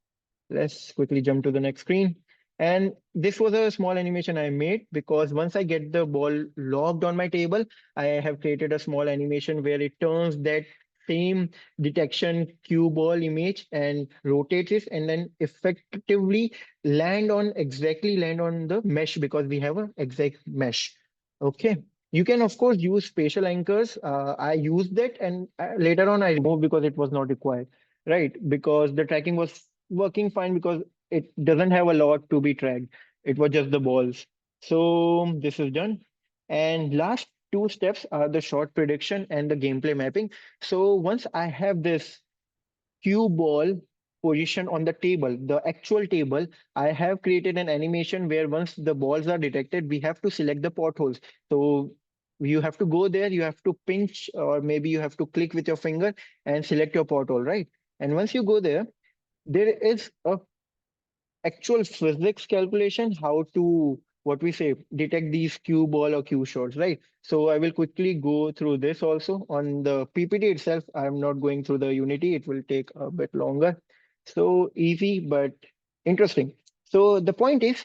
Let's quickly jump to the next screen. And this was a small animation I made because once I get the ball logged on my table, I have created a small animation where it turns that same detection cue ball image and rotates it, and then effectively exactly land on the mesh, because we have an exact mesh. Okay. You can of course use spatial anchors. I used that, and later on I removed because it was not required, right? Because the tracking was working fine, because it doesn't have a lot to be tracked. It was just the balls. So this is done. And last two steps are the shot prediction and the gameplay mapping. So once I have this cue ball position on the table, the actual table, I have created an animation where once the balls are detected, we have to select the potholes. So you have to go there, you have to pinch, or maybe you have to click with your finger and select your pothole, right? And once you go there is a actual physics calculation how to, what we say, detect these cue ball or cue shots, right? So I will quickly go through this also on the PPT itself. I'm not going through the Unity. It will take a bit longer. So easy, but interesting. So the point is,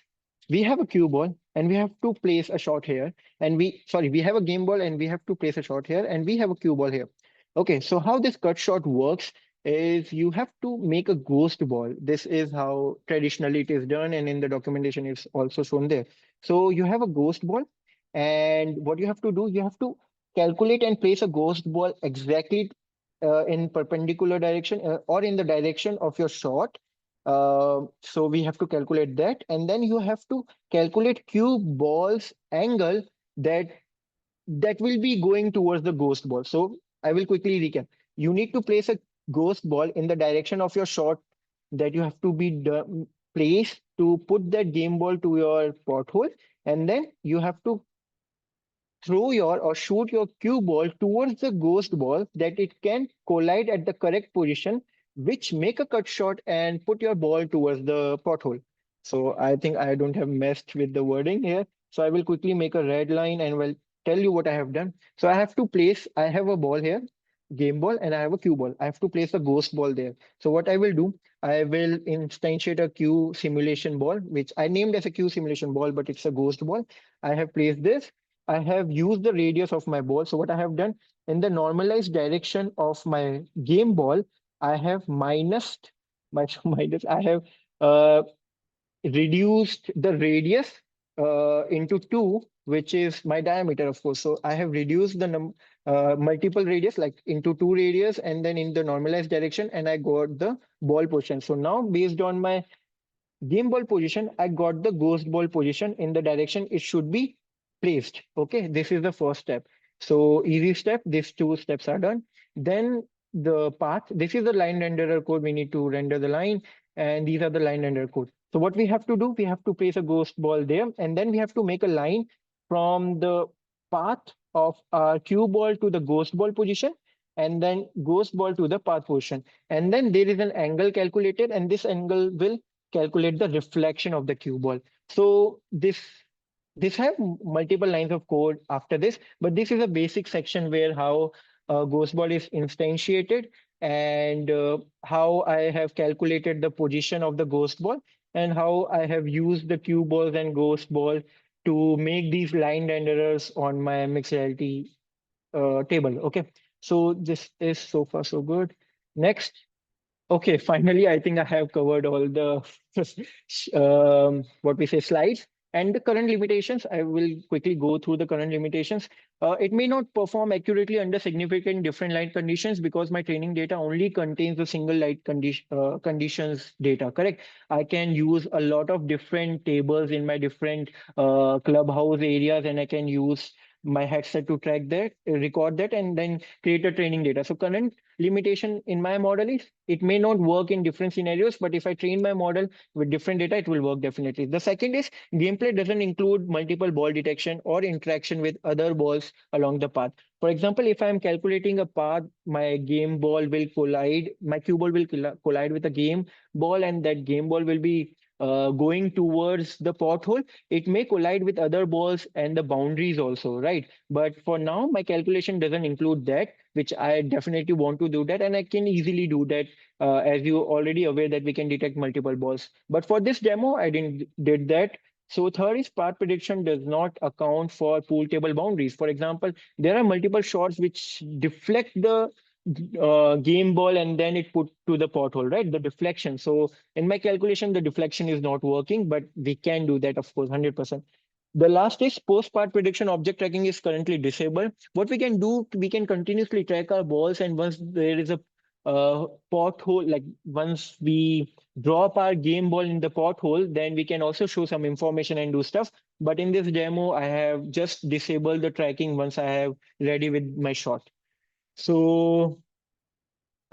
we have a cue ball and we have to place a shot here. We have a game ball and we have to place a shot here, and we have a cue ball here. Okay, so how this cut shot works is you have to make a ghost ball. This is how traditionally it is done, and in the documentation it's also shown there. So you have a ghost ball, and what you have to do, you have to calculate and place a ghost ball exactly in perpendicular direction, or in the direction of your shot. So we have to calculate that, and then you have to calculate cue ball's angle that will be going towards the ghost ball. So I will quickly recap. You need to place a ghost ball in the direction of your shot that you have to be placed to put that game ball to your pothole, and then you have to throw your or shoot your cue ball towards the ghost ball that it can collide at the correct position, which make a cut shot and put your ball towards the pothole. So I think I don't have messed with the wording here. So I will quickly make a red line and will tell you what I have done. So I have a ball here, game ball, and I have a cue ball. I have to place a ghost ball there. So what I will do, I will instantiate a cue simulation ball, which I named as a cue simulation ball, but it's a ghost ball. I have placed this. I have used the radius of my ball. So what I have done, in the normalized direction of my game ball, I have I have uh, reduced the radius into two, which is my diameter, of course. So I have reduced the multiple radius, like into two radius, and then in the normalized direction, and I got the ball position. So now, based on my game ball position, I got the ghost ball position in the direction it should be placed. Okay, this is the first step. So easy step, these two steps are done. Then the path, this is the line renderer code. We need to render the line, and these are the line renderer code. So what we have to do, we have to place a ghost ball there, and then we have to make a line from the path of our cue ball to the ghost ball position, and then ghost ball to the path position. And then there is an angle calculated, and this angle will calculate the reflection of the cue ball. So this have multiple lines of code after this, but this is a basic section where how ghost ball is instantiated, and how I have calculated the position of the ghost ball, and how I have used the cue balls and ghost ball to make these line renderers on my mixed reality table. Okay, so this is so far so good. Next. Okay, finally, I think I have covered all the what we say slides and the current limitations. I will quickly go through the current limitations. It may not perform accurately under significant different light conditions because my training data only contains the single light conditions data, correct? I can use a lot of different tables in my different clubhouse areas, and I can use my headset to track that, record that, and then create a training data. So current limitation in my model is it may not work in different scenarios, but if I train my model with different data, it will work definitely. The second is gameplay doesn't include multiple ball detection or interaction with other balls along the path. For example, if I'm calculating a path, my game ball will collide, my cue ball will collide with a game ball, and that game ball will be going towards the pothole. It may collide with other balls and the boundaries also, right? But for now, my calculation doesn't include that, which I definitely want to do that, and I can easily do that, as you already aware that we can detect multiple balls. But for this demo, I didn't did that. So third is path prediction does not account for pool table boundaries. For example, there are multiple shots which deflect the game ball and then it put to the pothole, right? The deflection. So in my calculation, the deflection is not working, but we can do that, of course, 100%. The last is post-part prediction object tracking is currently disabled. What we can do, we can continuously track our balls, and once there is a pothole, like once we drop our game ball in the pothole, then we can also show some information and do stuff. But in this demo, I have just disabled the tracking once I have ready with my shot. So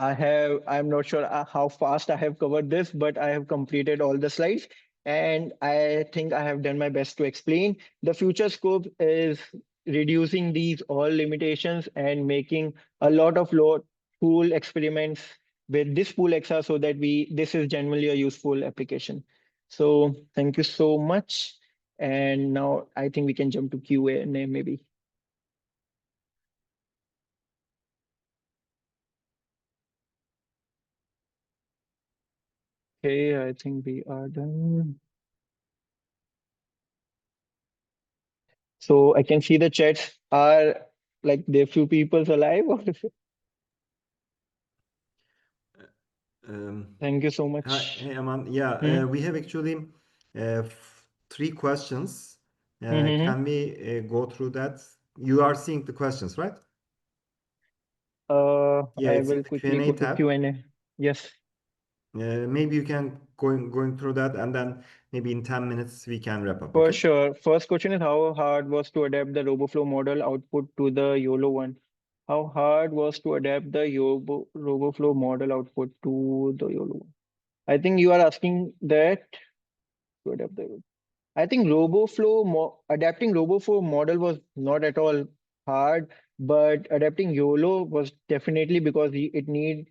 I'm not sure how fast I have covered this, but I have completed all the slides. And I think I have done my best to explain. The future scope is reducing these all limitations and making a lot of cool experiments with this PoolXR so that this is genuinely a useful application. So thank you so much. And now I think we can jump to Q&A maybe. Okay, I think we are done. So I can see the chats are like there are few people alive. Thank you so Hi, much. hey Aman. Yeah, Hmm. we have actually three questions. Mm-hmm. Can we go through that? You are seeing the questions, right? Yeah, I it's in will the quickly Q&A go to tab. Q&A. Yes, Maybe you can going through that, and then maybe in 10 minutes we can wrap up, for okay? sure. First question is how hard was to adapt the RoboFlow model output to the YOLO one? How hard was to adapt the RoboFlow model output to the YOLO one? I think you are asking that to adapt the I think adapting RoboFlow model was not at all hard, but adapting YOLO was definitely because it needs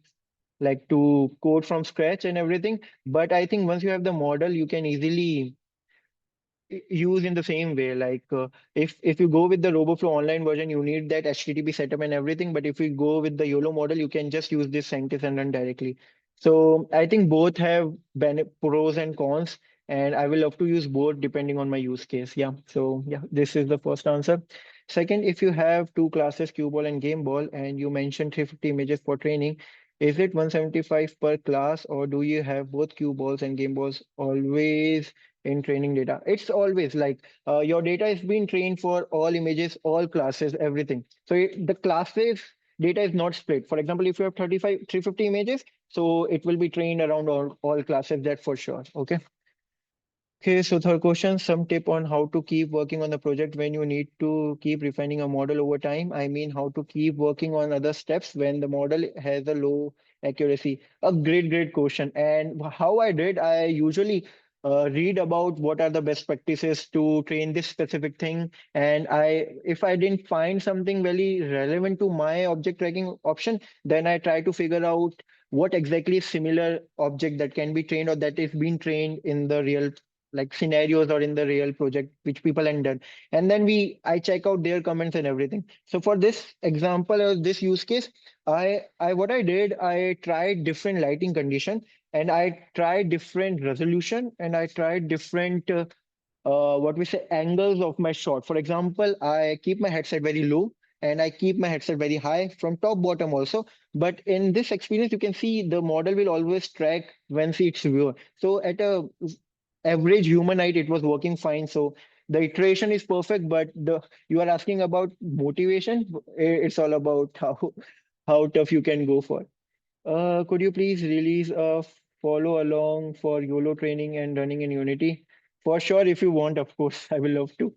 like to code from scratch and everything. But I think once you have the model, you can easily use in the same way. Like if you go with the RoboFlow online version, you need that HTTP setup and everything. But if you go with the YOLO model, you can just use this scientist and run directly. So I think both have pros and cons, and I will love to use both depending on my use case. Yeah. So yeah, this is the first answer. Second, if you have two classes, cue ball and game ball, and you mentioned 350 images for training, is it 175 per class, or do you have both cue balls and game balls always in training data? It's always like your data is being trained for all images, all classes, everything. So the classes data is not split. For example, if you have 350 images, so it will be trained around all classes, that for sure. Okay. Okay, so third question, some tip on how to keep working on the project when you need to keep refining a model over time. I mean, how to keep working on other steps when the model has a low accuracy. A great question. And how I did, I usually read about what are the best practices to train this specific thing. And if I didn't find something very relevant to my object tracking option, then I try to figure out what exactly is similar object that can be trained or that is being trained in the real like scenarios or in the real project which people had done, and then I check out their comments and everything. So for this example or this use case, I what I did, I tried different lighting condition, and I tried different resolution, and I tried different what we say angles of my shot. For example, I keep my headset very low and I keep my headset very high from top bottom also. But in this experience, you can see the model will always track when it's viewer. So at a average human height, it was working fine. So the iteration is perfect, but the you are asking about motivation. It's all about how tough you can go for. Could you please release a follow along for YOLO training and running in Unity? For sure, if you want, of course, I will love to.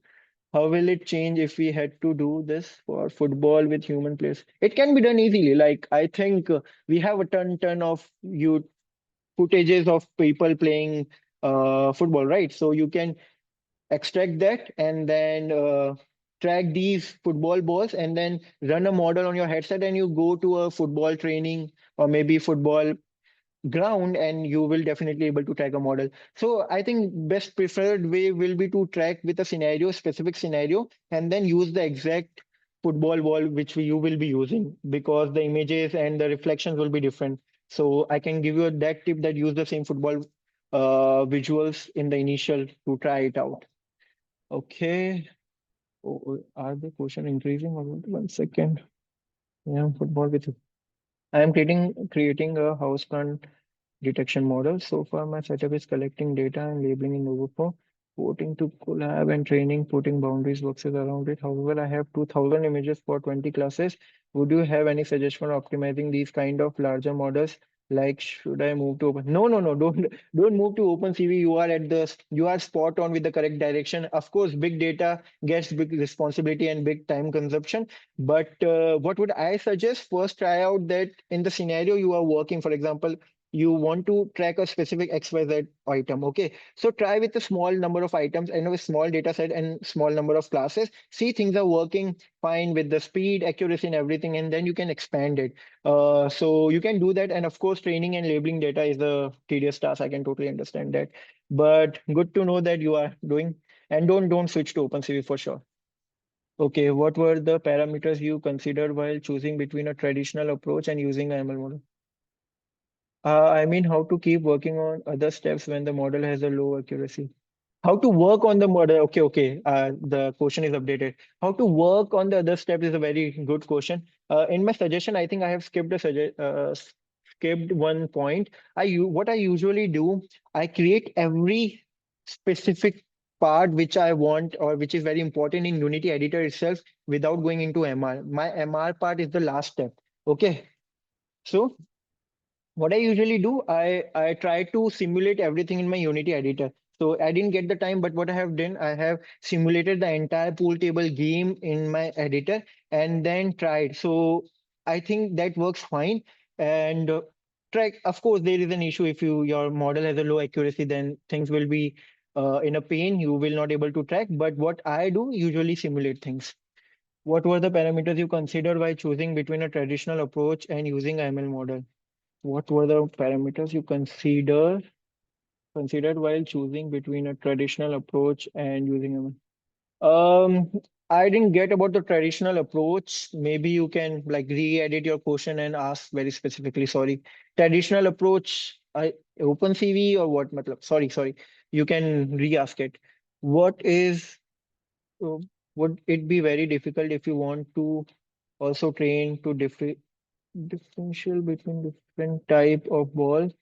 How will it change if we had to do this for football with human players? It can be done easily. Like I think we have a ton of footages of people playing football, right? So you can extract that and then track these football balls and then run a model on your headset, and you go to a football training or maybe football ground, and you will definitely able to track a model. So I think best preferred way will be to track with a scenario, specific scenario, and then use the exact football ball which you will be using, because the images and the reflections will be different. So I can give you that tip, that use the same football visuals in the initial to try it out. Okay. Are the question increasing or not? 1 second. Yeah, football with. I am creating a house plant detection model. So far, my setup is collecting data and labeling in Overflow, porting to collab and training, putting boundaries boxes around it. However, I have 2000 images for 20 classes. Would you have any suggestion for optimizing these kind of larger models? Like, should I move to open? No, no, no, don't move to OpenCV. You are spot on with the correct direction. Of course, big data gets big responsibility and big time consumption. But what would I suggest? First, try out that in the scenario you are working. For example, you want to track a specific XYZ item. Okay. So try with a small number of items and a small data set and small number of classes. See things are working fine with the speed, accuracy, and everything, and then you can expand it. So you can do that. And of course, training and labeling data is a tedious task. I can totally understand that. But good to know that you are doing. And don't switch to OpenCV for sure. Okay, what were the parameters you considered while choosing between a traditional approach and using an ML model? I mean, how to keep working on other steps when the model has a low accuracy. How to work on the model? Okay, okay. The question is updated. How to work on the other steps is a very good question. In my suggestion, I think I have skipped one point. What I usually do, I create every specific part which I want or which is very important in Unity editor itself without going into MR. My MR part is the last step. Okay. So what I usually do, I try to simulate everything in my Unity editor. So I didn't get the time, but what I have done, I have simulated the entire pool table game in my editor and then tried. So I think that works fine. And track, of course, there is an issue if your model has a low accuracy, then things will be in a pain. You will not able to track. But what I do, usually simulate things. What were the parameters you considered while choosing between a traditional approach and using a ML model? What were the parameters you considered while choosing between a traditional approach and using a I didn't get about the traditional approach. Maybe you can like re-edit your question and ask very specifically. Sorry. Traditional approach, OpenCV or what? Sorry. You can re-ask it. What is uh, would it be very difficult if you want to also train to differential between different type of balls,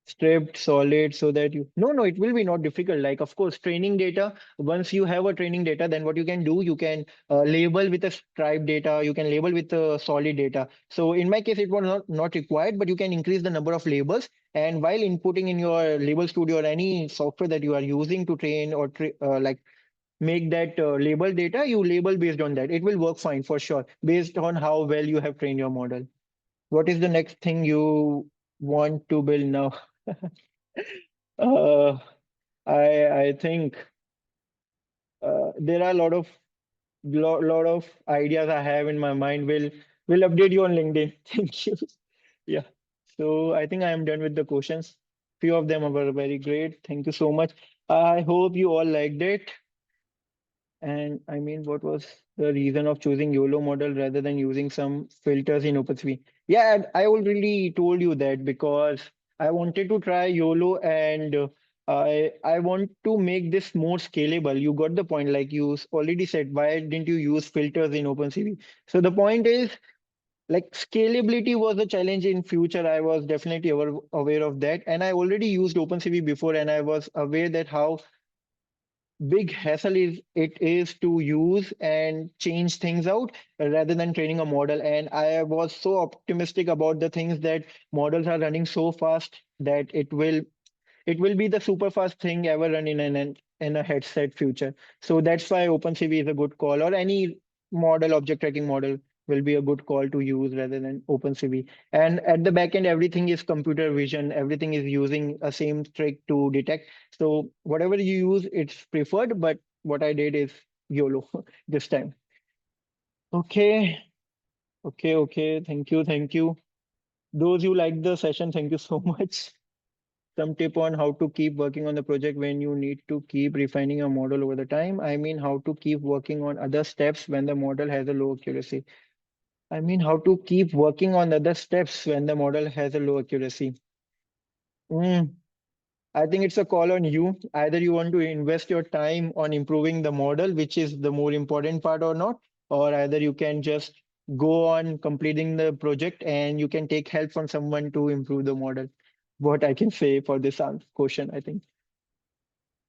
stripped, solid, so that you no, it will be not difficult. Like of course training data, once you have a training data, then what you can do, you can label with a striped data, you can label with a solid data. So in my case it was not required, but you can increase the number of labels, and while inputting in your label studio or any software that you are using to train or like make that label data, you label based on that. It will work fine for sure based on how well you have trained your model. What is the next thing you want to build now? uh, I think there are a lot of ideas I have in my mind. Will update you on LinkedIn. Thank you. Yeah. So I think I am done with the questions. Few of them were very great. Thank you so much. I hope you all liked it. And I mean, what was the reason of choosing YOLO model rather than using some filters in OpenCV? Yeah, I already told you that because I wanted to try YOLO, and I want to make this more scalable. You got the point. Like you already said, why didn't you use filters in OpenCV? So the point is, like scalability was a challenge in future. I was definitely aware of that, and I already used OpenCV before, and I was aware that how big hassle it is to use and change things out rather than training a model. And I was so optimistic about the things that models are running so fast that it will be the super fast thing ever run in an in a headset future. So that's why OpenCV is a good call, or any model, object tracking model will be a good call to use rather than OpenCV. And at the back end, everything is computer vision. Everything is using a same trick to detect. So whatever you use, it's preferred. But what I did is YOLO this time. Okay, okay. Thank you. Those who like the session, thank you so much. Some tip on how to keep working on the project when you need to keep refining your model over the time. I mean, how to keep working on other steps when the model has a low accuracy. I mean, how to keep working on other steps when the model has a low accuracy. Mm, I think it's a call on you. Either you want to invest your time on improving the model, which is the more important part, or not, or either you can just go on completing the project and you can take help from someone to improve the model. What I can say for this question, I think.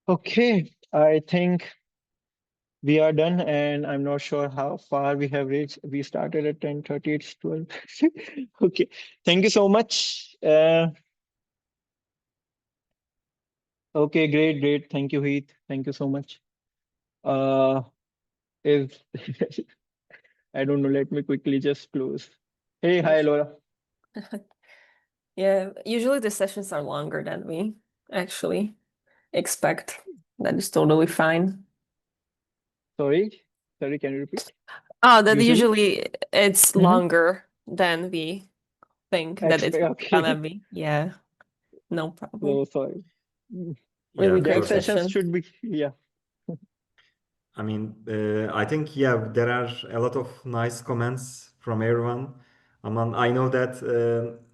Okay, I think we are done, and I'm not sure how far we have reached. We started at 10:30, it's 12. Okay, thank you so much. Okay, great. Thank you, Heath. Thank you so much. Uh, is I don't know. Let me quickly just close. Hey, hi, Yes. Laura. Yeah, usually the sessions are longer than we actually expect. That is totally fine. Sorry, can you repeat? Oh, that Usually? usually it's Mm-hmm. longer than we think that it's gonna Okay. be. Yeah, no problem. So sorry. Really Yeah, great That perfect. session session. should be, yeah. I mean, I think, yeah, there are a lot of nice comments from everyone. Aman, I know that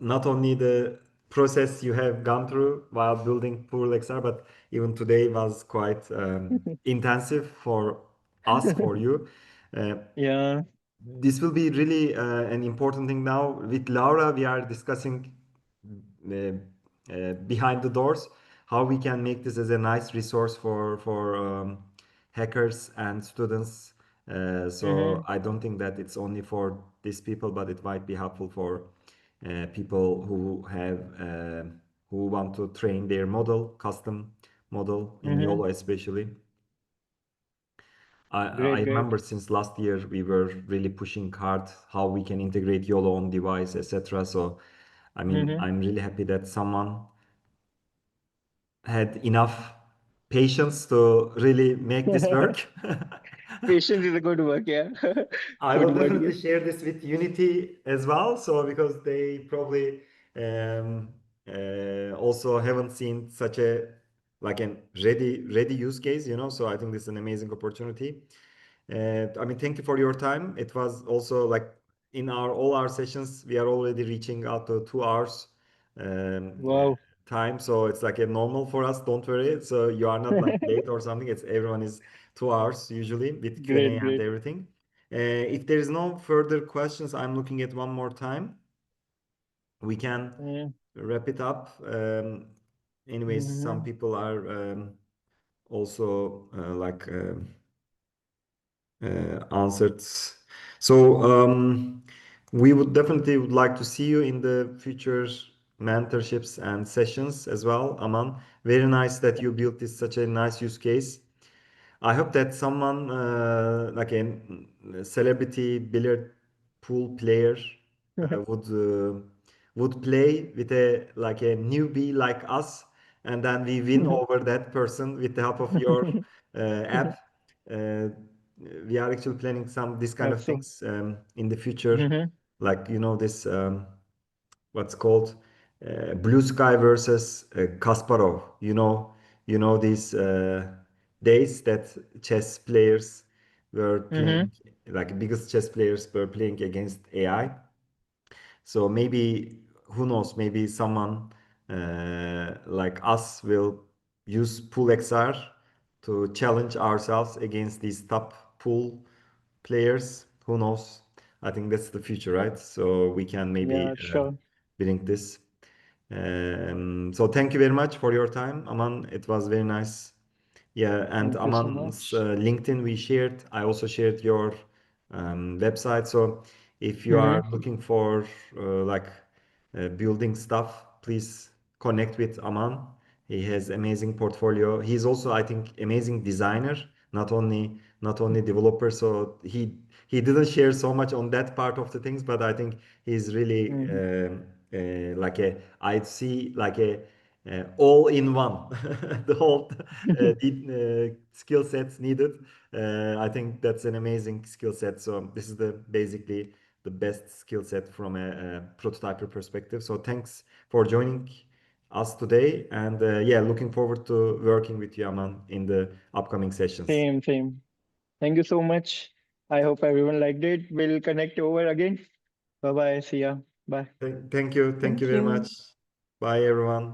not only the process you have gone through while building PoolXR, but even today was quite intensive for us, for you. Uh, Yeah. this will be really an important thing now. With Laura, we are discussing behind the doors how we can make this as a nice resource for hackers and students. So Mm-hmm. I don't think that it's only for these people, but it might be helpful for people who have who want to train their model, custom model in Mm-hmm. YOLO especially. I Great. remember since last year we were really pushing hard how we can integrate YOLO on device, etc. So, I mean, Mm-hmm. I'm really happy that someone had enough patience to really make this work. Patience is a good word, yeah. I will Good word, definitely yes. share this with Unity as well. So because they probably um, also haven't seen such a like an ready use case, you know. So I think this is an amazing opportunity. I mean, thank you for your time. It was also like in our all our sessions, we are already reaching out to 2 hours Wow. time, so it's like a normal for us. Don't worry. So you are not like late or something. It's everyone is 2 hours usually with Q&A and Great. everything. If there is no further questions, I'm looking at one more time. We can Mm-hmm. wrap it up. Anyways, some Mm-hmm. people are also answered. So we would definitely would like to see you in the future mentorships and sessions as well, Aman. Very nice that you built this such a nice use case. I hope that someone like a celebrity billiard pool player uh, would uh, would play with a like a newbie like us, and then we win over that person with the help of your app. Uh, we are actually planning some this kind Hope of so. things in the future, Mm-hmm. like you know this what's called Blue Sky versus Kasparov. You know these days that chess players were Mm-hmm. playing, like biggest chess players were playing against AI. So maybe who knows? Maybe someone like us will use PoolXR to challenge ourselves against these top pool players. Who knows? I think that's the future, right? So we can maybe Yeah, sure. bring this. So thank you very much for your time, Aman. It was very nice. Yeah, and Thank you so Aman's much. LinkedIn we shared. I also shared your website. So if you are Mm-hmm. looking for building stuff, please connect with Aman. He has amazing portfolio. He's also, I think, amazing designer, not only developer. So he didn't share so much on that part of the things, but I think he's really like a, I'd see like a all in one, the whole skill sets needed. I think that's an amazing skill set. So this is basically the best skill set from a prototyper perspective. So thanks for joining us today, and yeah, looking forward to working with you, Aman, in the upcoming sessions. Same. Thank you so much. I hope everyone liked it. We'll connect over again. Bye bye. See ya. Bye. Thank you very much. Bye, everyone.